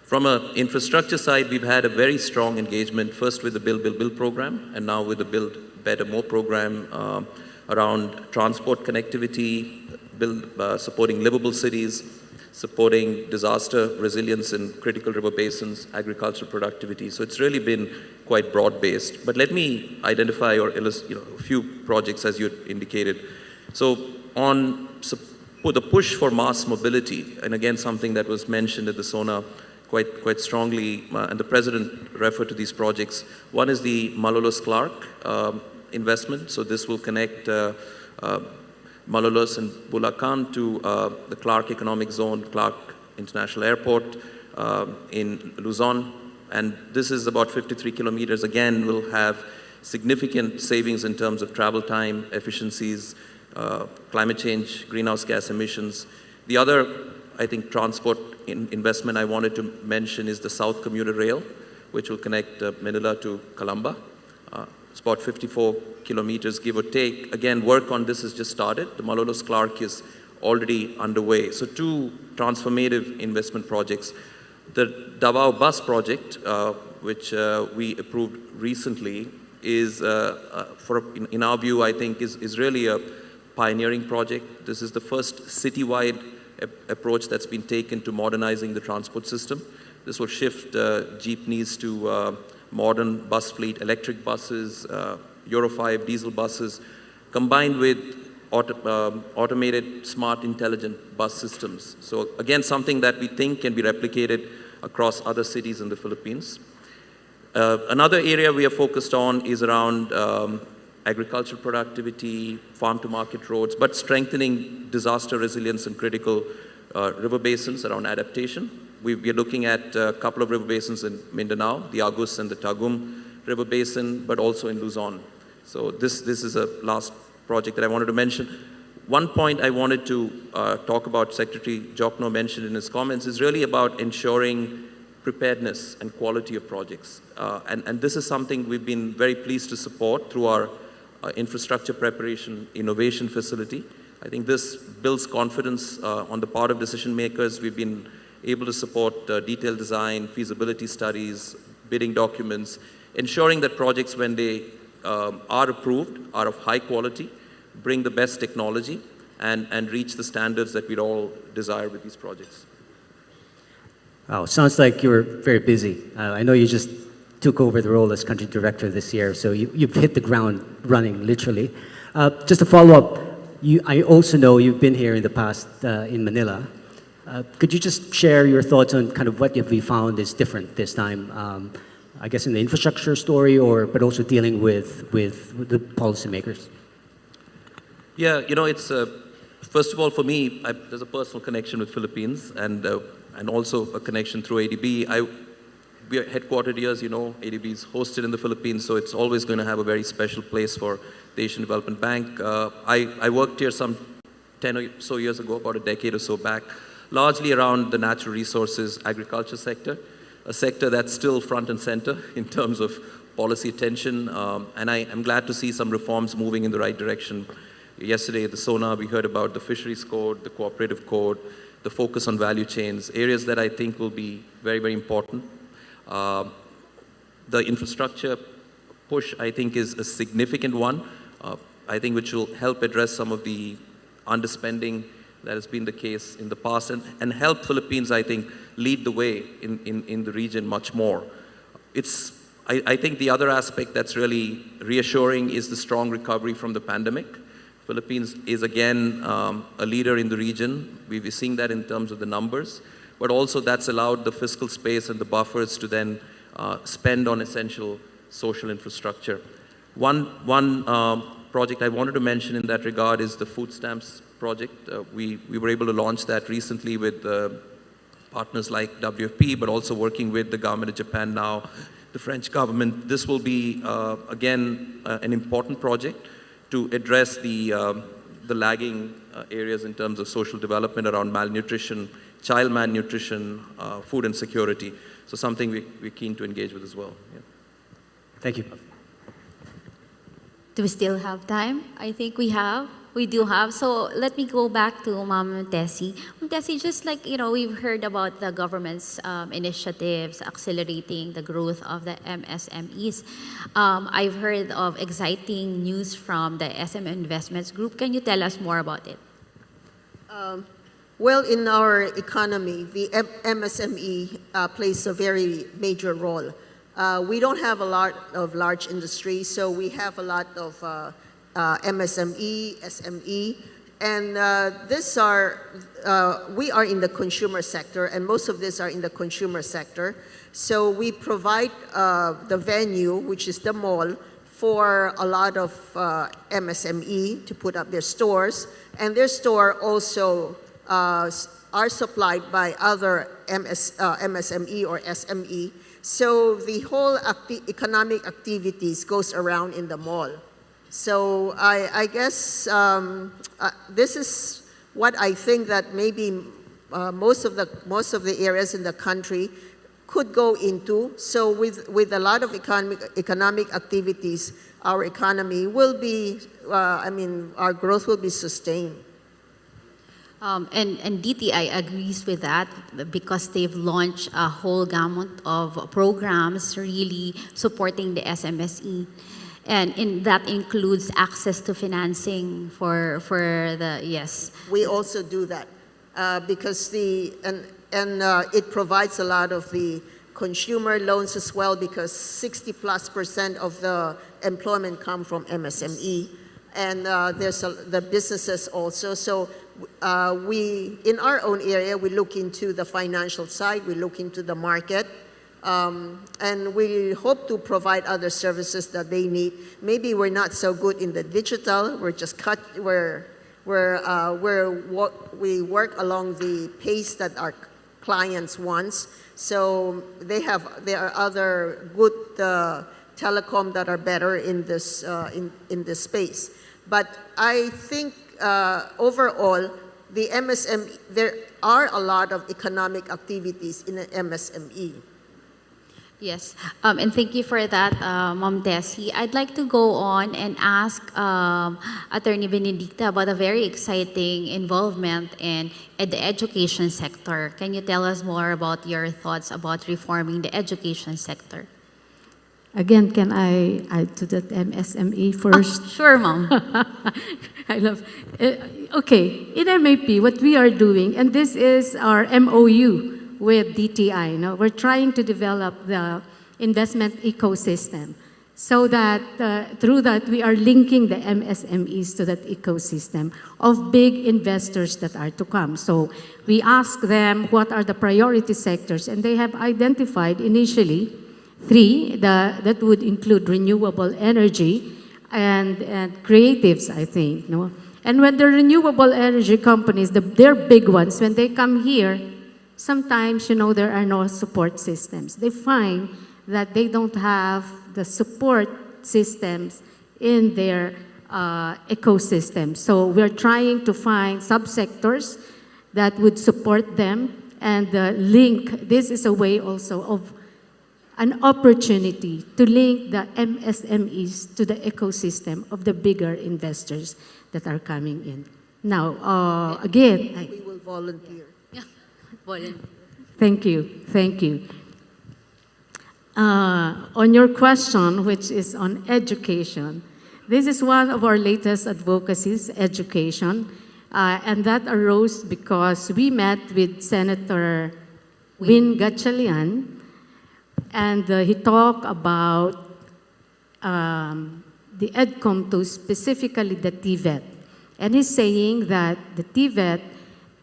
P: From an infrastructure side, we've had a very strong engagement, first with the Build program, and now with the Build Better More program around transport connectivity, supporting livable cities, supporting disaster resilience in critical river basins, agricultural productivity. So it's really been quite broad-based. But let me identify or illustrate a few projects as you indicated. So on the push for mass mobility, and again something that was mentioned at the SONA quite strongly, and the President referred to these projects. One is the Malolos-Clark investment. So this will connect Malolos and Bulacan to the Clark Economic Zone, Clark International Airport in Luzon. And this is about 53 kilometers. Again, will have significant savings in terms of travel time, efficiencies, climate change, greenhouse gas emissions. The other, I think, transport investment I wanted to mention is the South Commuter Rail, which will connect Manila to Calamba. It's about 54 kilometers, give or take. Again, work on this has just started. The Malolos-Clark is already underway. So two transformative investment projects. The Davao Bus project, which we approved recently, is, in our view, I think, is really a pioneering project. This is the first citywide approach that's been taken to modernizing the transport system. This will shift jeepneys to modern bus fleet, electric buses, Euro 5 diesel buses, combined with automated, smart, intelligent bus systems. So again, something that we think can be replicated across other cities in the Philippines. Another area we are focused on is around agricultural productivity, farm-to-market roads, but strengthening disaster resilience in critical river basins around adaptation. We are looking at a couple of river basins in Mindanao, the Agus and the Tagum River Basin, but also in Luzon. So this is a last project that I wanted to mention. One point I wanted to talk about, Secretary Jokno mentioned in his comments, is really about ensuring preparedness and quality of projects. And this is something we've been very pleased to support through our infrastructure preparation innovation facility. I think this builds confidence on the part of decision makers. We've been able to support detailed design, feasibility studies, bidding documents, ensuring that projects, when they are approved, are of high quality, bring the best technology, and reach the standards that we'd all desire with these projects.
F: Wow, sounds like you're very busy. I know you just took over the role as country director this year, so you've hit the ground running, literally. Just to follow up, I also know you've been here in the past in Manila. Could you just share your thoughts on kind of what have we found is different this time, I guess in the infrastructure story, but also dealing with the policymakers?
P: Yeah, it's, first of all, for me, there's a personal connection with Philippines and also a connection through ADB. We are headquartered here, as you know, ADB is hosted in the Philippines, so it's always going to have a very special place for the Asian Development Bank. I worked here some 10 or so years ago, about a decade or so back, largely around the natural resources agriculture sector, a sector that's still front and center in terms of policy attention, and I'm glad to see some reforms moving in the right direction. Yesterday at the SONA, we heard about the fisheries code, the cooperative code, the focus on value chains, areas that I think will be very, very important. The infrastructure push, I think, is a significant one, I think, which will help address some of the underspending that has been the case in the past and help Philippines, I think, lead the way in the region much more. I think the other aspect that's really reassuring is the strong recovery from the pandemic. Philippines is again a leader in the region. We've been seeing that in terms of the numbers, but also that's allowed the fiscal space and the buffers to then spend on essential social infrastructure. One project I wanted to mention in that regard is the food stamps project. We were able to launch that recently with partners like WFP, but also working with the government of Japan now, the French government. This will be, again, an important project to address the lagging areas in terms of social development around malnutrition, child malnutrition, food insecurity. So something we're keen to engage with as well. Yeah.
F: Thank you.
L: Do we still have time? I think we have. We do have. So let me go back to Ma'am Tessie. Ma'am Tessie, just like, we've heard about the government's initiatives accelerating the growth of the MSMEs. I've heard of exciting news from the SM Investments Group. Can you tell us more about it?
M: Well, in our economy, the MSME plays a very major role. We don't have a lot of large industries, so we have a lot of MSME, SME, and we are in the consumer sector, and most of these are in the consumer sector. So we provide the venue, which is the mall, for a lot of MSME to put up their stores, and their store also are supplied by other MSME or SME. So the whole economic activities goes around in the mall. So I guess this is what I think that maybe most of the areas in the country could go into. So with a lot of economic activities, our economy will be, our growth will be sustained.
L: And DTI agrees with that because they've launched a whole gamut of programs really supporting the SMSE. And that includes access to financing for the, yes.
M: We also do that because it provides a lot of the consumer loans as well, because 60+% of the employment come from MSME, and there's the businesses also. So we, in our own area, we look into the financial side, we look into the market, and we hope to provide other services that they need. Maybe we're not so good in the digital. We're just we work along the pace that our clients want. So there are other good telecom that are better in this space. But I think overall, the MSME, there are a lot of economic activities in the MSME.
L: Yes, and thank you for that, Ma'am Tessie. I'd like to go on and ask Attorney Benedicta about a very exciting involvement in the education sector. Can you tell us more about your thoughts about reforming the education sector?
N: Again, can I add to that MSME first?
L: Sure, Ma'am.
N: I love. Okay, in MAP, what we are doing, and this is our MOU with DTI. Now, we're trying to develop the investment ecosystem so that through that we are linking the MSMEs to that ecosystem of big investors that are to come. So we ask them what are the priority sectors, and they have identified initially 3 that would include renewable energy and creatives, I think. No? And when the renewable energy companies, they're big ones, when they come here, sometimes, there are no support systems. They find that they don't have the support systems in their ecosystem. So we're trying to find subsectors that would support them and link. This is a way also of an opportunity to link the MSMEs to the ecosystem of the bigger investors that are coming in. Now, again,
M: we will volunteer.
N: Thank you. On your question, which is on education, this is one of our latest advocacies, education, and that arose because we met with Senator Win Gatchalian, and he talked about the EDCOM 2, specifically the TVET, and he's saying that the TVET,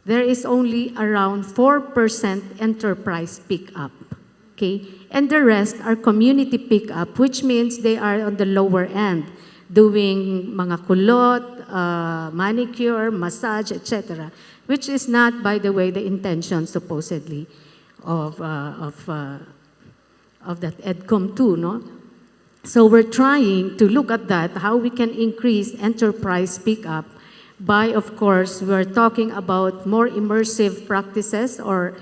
N: there is only around 4% enterprise pick-up, okay? And the rest are community pick-up, which means they are on the lower end, doing mga kulot, manicure, massage, etc. which is not, by the way, the intention supposedly of that EDCOM 2, no? So we're trying to look at that, how we can increase enterprise pickup by, of course, we're talking about more immersive practices or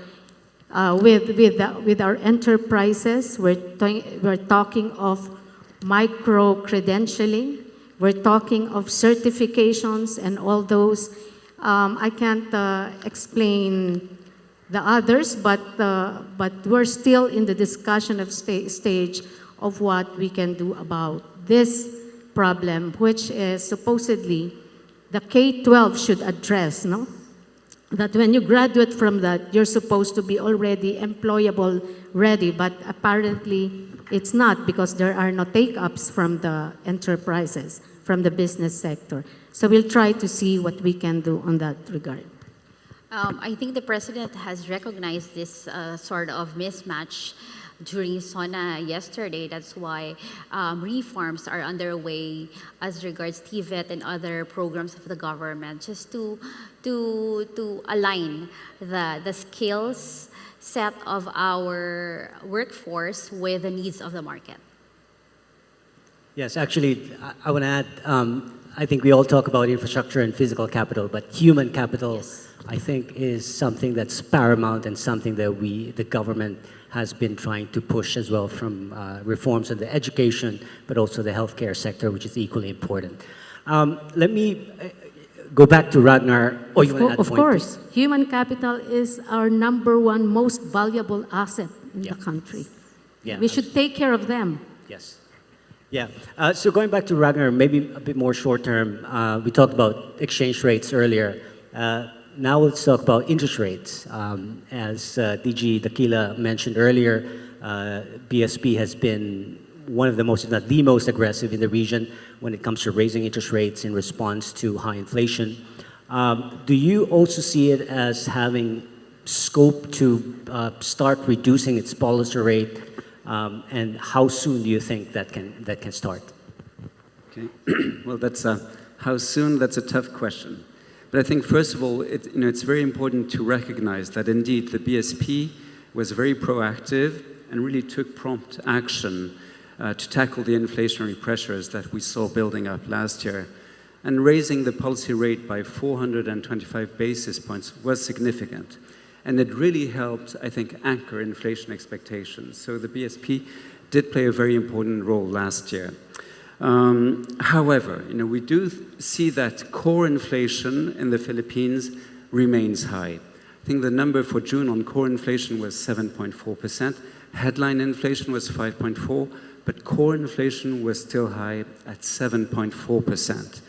N: with our enterprises. We're talking of micro-credentialing. We're talking of certifications and all those. I can't explain the others, but we're still in the discussion of stage of what we can do about this problem, which is supposedly the K-12 should address, no? That when you graduate from that, you're supposed to be already employable ready, but apparently it's not because there are no take-ups from the enterprises, from the business sector. So we'll try to see what we can do on that regard.
L: I think the President has recognized this sort of mismatch during SONA yesterday. That's why reforms are underway as regards TVET and other programs of the government, just to align the skills set of our workforce with the needs of the market.
F: Yes, actually, I want to add, I think we all talk about infrastructure and physical capital, but human capital,
L: Yes.
F: I think, is something that's paramount and something that the government has been trying to push as well, from reforms in the education, but also the healthcare sector, which is equally important. Let me go back to Ragnar. Oh, you want to add a
N: Of
F: point?
N: course, human capital is our #1 most valuable asset in the country.
F: Yeah,
N: We should take care of them.
F: Yes. Yeah. So going back to Ragnar, maybe a bit more short term, we talked about exchange rates earlier. Now let's talk about interest rates. As DG Daquila mentioned earlier, BSP has been one of the most, if not the most aggressive in the region when it comes to raising interest rates in response to high inflation. Do you also see it as having scope to start reducing its policy rate? And how soon do you think that can start?
O: Okay. Well, how soon? That's a tough question. But I think, first of all, it's very important to recognize that indeed the BSP was very proactive and really took prompt action to tackle the inflationary pressures that we saw building up last year. And raising the policy rate by 425 basis points was significant. And it really helped, I think, anchor inflation expectations. So the BSP did play a very important role last year. However, we do see that core inflation in the Philippines remains high. I think the number for June on core inflation was 7.4%. Headline inflation was 5.4%, but core inflation was still high at 7.4%.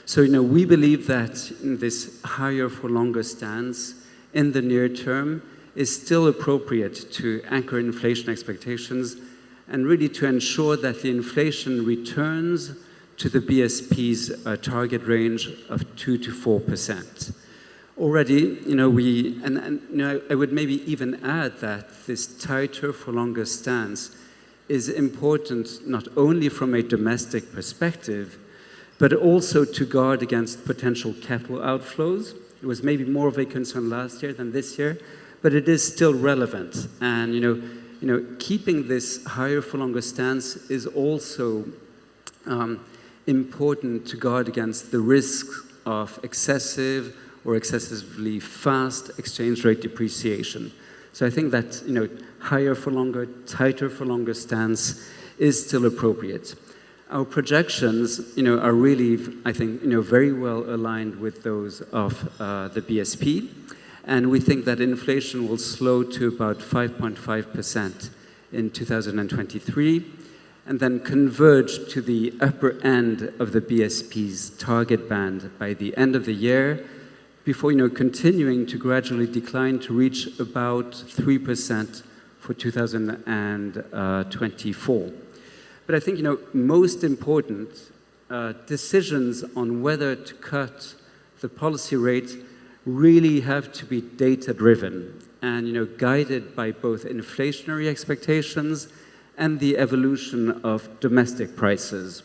O: So, we believe that this higher for longer stance in the near term is still appropriate to anchor inflation expectations and really to ensure that the inflation returns to the BSP's target range of 2 to 4%. Already, I would maybe even add that this tighter for longer stance is important not only from a domestic perspective, but also to guard against potential capital outflows. It was maybe more of a concern last year than this year, but it is still relevant. And, keeping this higher for longer stance is also important to guard against the risk of excessive or excessively fast exchange rate depreciation. So I think that, higher for longer, tighter for longer stance is still appropriate. Our projections, are really, I think, very well aligned with those of the BSP. And we think that inflation will slow to about 5.5% in 2023, and then converge to the upper end of the BSP's target band by the end of the year, before continuing to gradually decline to reach about 3% for 2024. But I think, most important, decisions on whether to cut the policy rate really have to be data-driven and, guided by both inflationary expectations and the evolution of domestic prices.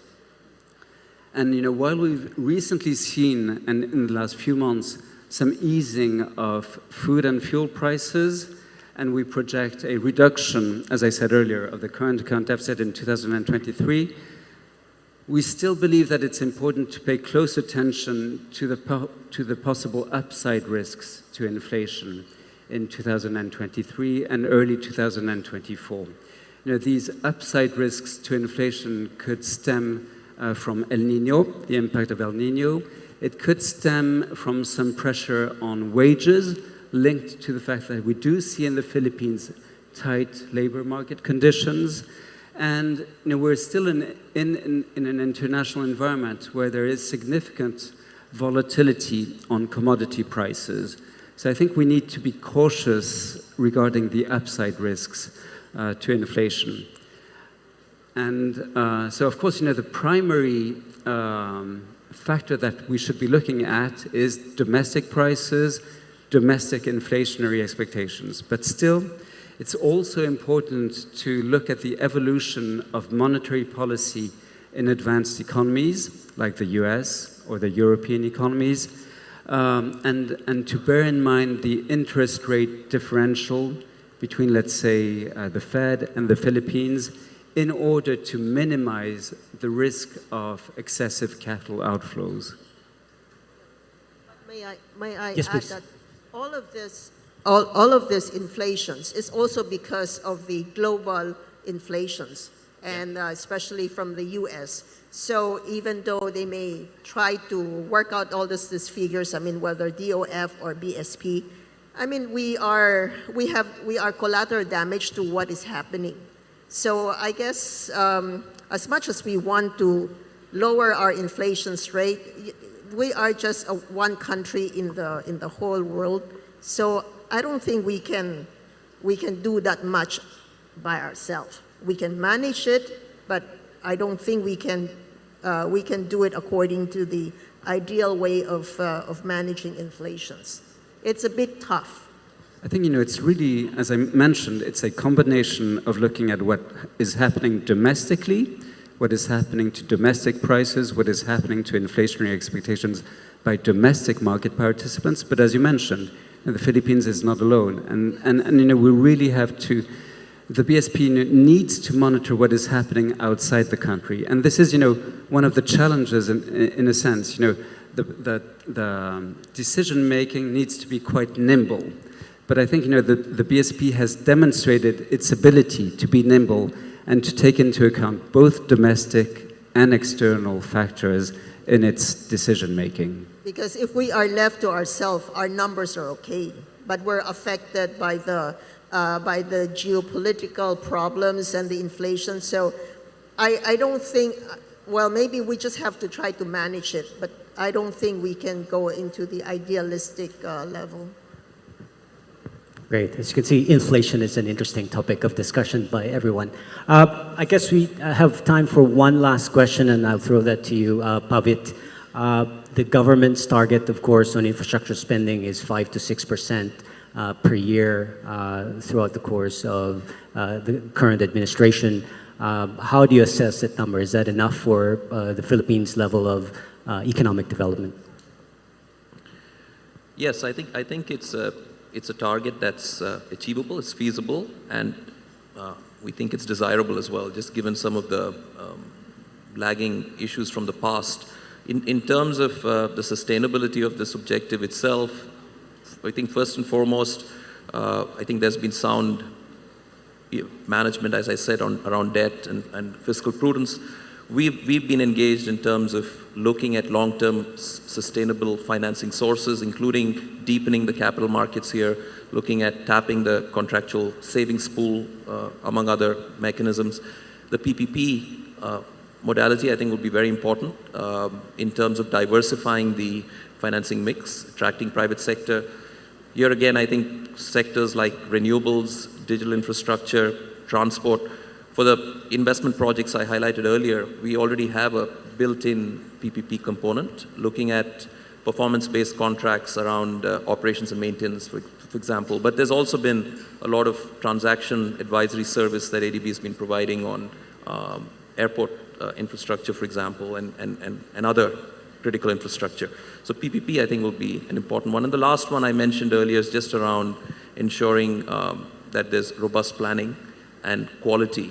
O: And, while we've recently seen, and in the last few months, some easing of food and fuel prices, and we project a reduction, as I said earlier, of the current account deficit in 2023. We still believe that it's important to pay close attention to the possible upside risks to inflation in 2023 and early 2024. These upside risks to inflation could stem from El Niño, the impact of El Niño. It could stem from some pressure on wages linked to the fact that we do see in the Philippines tight labor market conditions. And we're still in an international environment where there is significant volatility on commodity prices. So I think we need to be cautious regarding the upside risks to inflation. And so, of course, the primary factor that we should be looking at is domestic prices, domestic inflationary expectations. But still, it's also important to look at the evolution of monetary policy in advanced economies like the US or the European economies, and to bear in mind the interest rate differential between, let's say, the Fed and the Philippines in order to minimize the risk of excessive capital outflows.
M: May I
F: Yes,
M: add
F: please.
M: that all of this inflations is also because of the global inflations, and especially from the U.S. So even though they may try to work out all these figures, I mean, whether DOF or BSP, I mean, we are collateral damage to what is happening. So I guess as much as we want to lower our inflation rate, we are just one country in the whole world. So I don't think we can do that much by ourselves. We can manage it, but I don't think we can do it according to the ideal way of managing inflations. It's a bit tough.
O: I think, it's really, as I mentioned, it's a combination of looking at what is happening domestically, what is happening to domestic prices, what is happening to inflationary expectations by domestic market participants. But as you mentioned, the Philippines is not alone. And we really have to, the BSP needs to monitor what is happening outside the country. And this is, one of the challenges in a sense. The decision-making needs to be quite nimble. But I think, the BSP has demonstrated its ability to be nimble and to take into account both domestic and external factors in its decision-making.
M: Because if we are left to ourselves, our numbers are okay. But we're affected by the geopolitical problems and the inflation. So I don't think, well, maybe we just have to try to manage it. But I don't think we can go into the idealistic level.
F: Great. As you can see, inflation is an interesting topic of discussion by everyone. I guess we have time for one last question, and I'll throw that to you, Pavit. The government's target, of course, on infrastructure spending is 5 to 6% per year throughout the course of the current administration. How do you assess that number? Is that enough for the Philippines' level of economic development?
P: Yes, I think it's a target that's achievable, it's feasible, and we think it's desirable as well, just given some of the lagging issues from the past. In terms of the sustainability of this objective itself, I think first and foremost, I think there's been sound management, as I said, around debt and fiscal prudence. We've been engaged in terms of looking at long-term sustainable financing sources, including deepening the capital markets here, looking at tapping the contractual savings pool, among other mechanisms. The PPP modality, I think, will be very important in terms of diversifying the financing mix, attracting private sector. Here again, I think sectors like renewables, digital infrastructure, transport. For the investment projects I highlighted earlier, we already have a built-in PPP component, looking at performance-based contracts around operations and maintenance, for example. But there's also been a lot of transaction advisory service that ADB has been providing on airport infrastructure, for example, and other critical infrastructure. So PPP, I think, will be an important one. And the last one I mentioned earlier is just around ensuring that there's robust planning and quality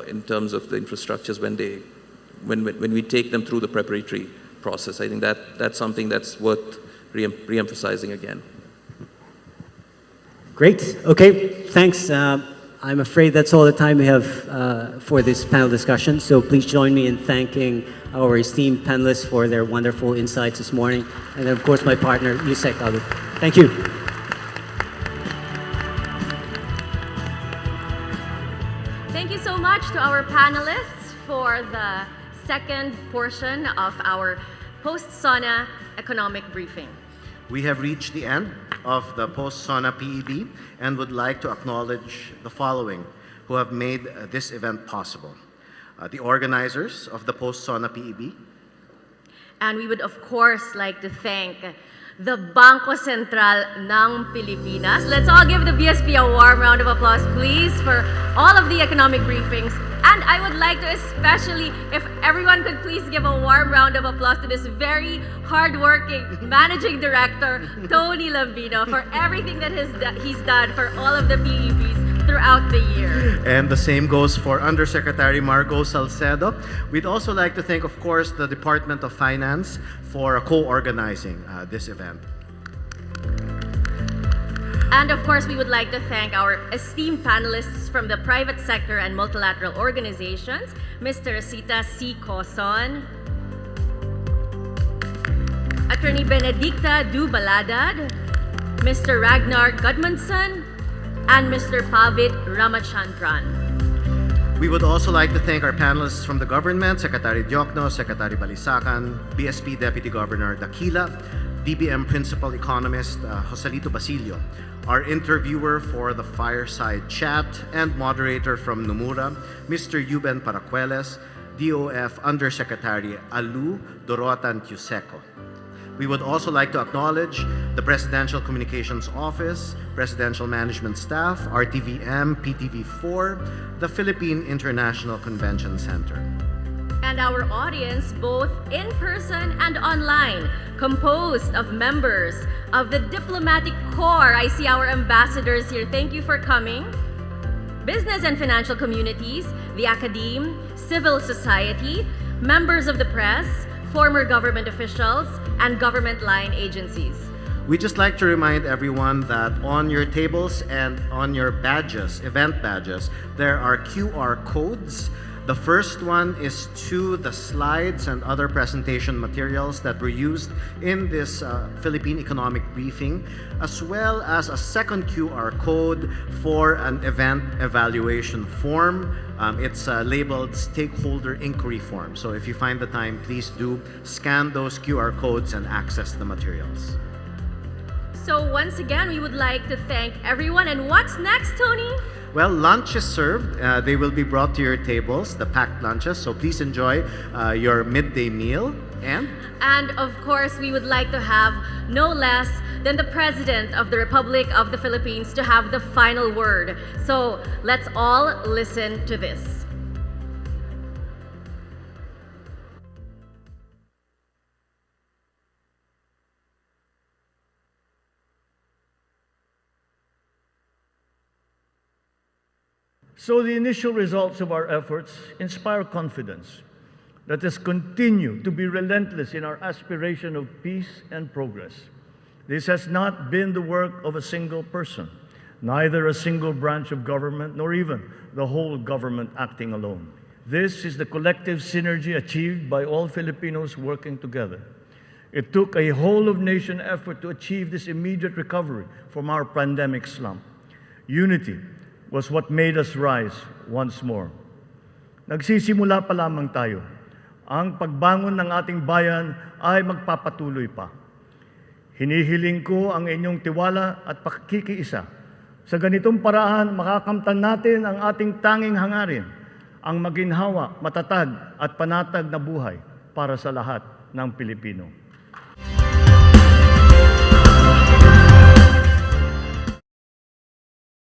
P: in terms of the infrastructures when we take them through the preparatory process. I think that's something that's worth re-emphasizing again.
F: Great. Okay, thanks. I'm afraid that's all the time we have for this panel discussion. So please join me in thanking our esteemed panelists for their wonderful insights this morning. And of course, my partner, Yusek Alu. Thank you.
C: Thank you so much to our panelists for the second portion of our post-SONA economic briefing.
D: We have reached the end of the post-SONA PEB and would like to acknowledge the following who have made this event possible. The organizers of the post-SONA PEB.
C: And we would of course like to thank the Bangko Sentral ng Pilipinas. Let's all give the BSP a warm round of applause, please, for all of the economic briefings. And I would like to especially, if everyone could please give a warm round of applause to this very hardworking Managing Director, Tony Lambino, for everything that he's done for all of the PEBs throughout the year.
D: And the same goes for Undersecretary Margo Salcedo. We'd also like to thank, of course, the Department of Finance for co-organizing this event.
C: And of course, we would like to thank our esteemed panelists from the private sector and multilateral organizations, Mr. Rosita C. Coson, Attorney Benedicta Du Baladad, Mr. Ragnar Gudmundsson, and Mr. Pavit Ramachandran.
D: We would also like to thank our panelists from the government, Secretary Diokno, Secretary Balisacan, BSP Deputy Governor Daquila, DBM Principal Economist Joselito Basilio, our interviewer for the Fireside Chat and moderator from Nomura, Mr. Yuben Paracueles, DOF Undersecretary Alu Dorotan Cuseco. We would also like to acknowledge the Presidential Communications Office, Presidential Management Staff, RTVM, PTV4, the Philippine International Convention Center.
C: And our audience, both in person and online, composed of members of the diplomatic corps. I see our ambassadors here. Thank you for coming. Business and financial communities, the academe, civil society, members of the press, former government officials, and government line agencies.
D: We'd just like to remind everyone that on your tables and on your badges, event badges, there are QR codes. The first one is to the slides and other presentation materials that were used in this Philippine economic briefing, as well as a second QR code for an event evaluation form. It's labeled Stakeholder Inquiry Form. So if you find the time, please do scan those QR codes and access the materials.
C: So once again, we would like to thank everyone. And what's next, Tony?
D: Well, lunch is served. They will be brought to your tables, the packed lunches. So please enjoy your midday meal.
C: And of course, we would like to have no less than the President of the Republic of the Philippines to have the final word. So let's all listen to this.
B: So the initial results of our efforts inspire confidence. Let us continue to be relentless in our aspiration of peace and progress. This has not been the work of a single person, neither a single branch of government, nor even the whole government acting alone. This is the collective synergy achieved by all Filipinos working together. It took a whole-of-nation effort to achieve this immediate recovery from our pandemic slump. Unity was what made us rise once more. Nagsisimula pa lamang tayo. Ang pagbangon ng ating bayan ay magpapatuloy pa. Hinihiling ko ang inyong tiwala at pakikiisa. Sa ganitong paraan, makakamtan natin ang ating tanging hangarin, ang maginhawa, matatag at panatag na buhay para sa lahat ng Pilipino.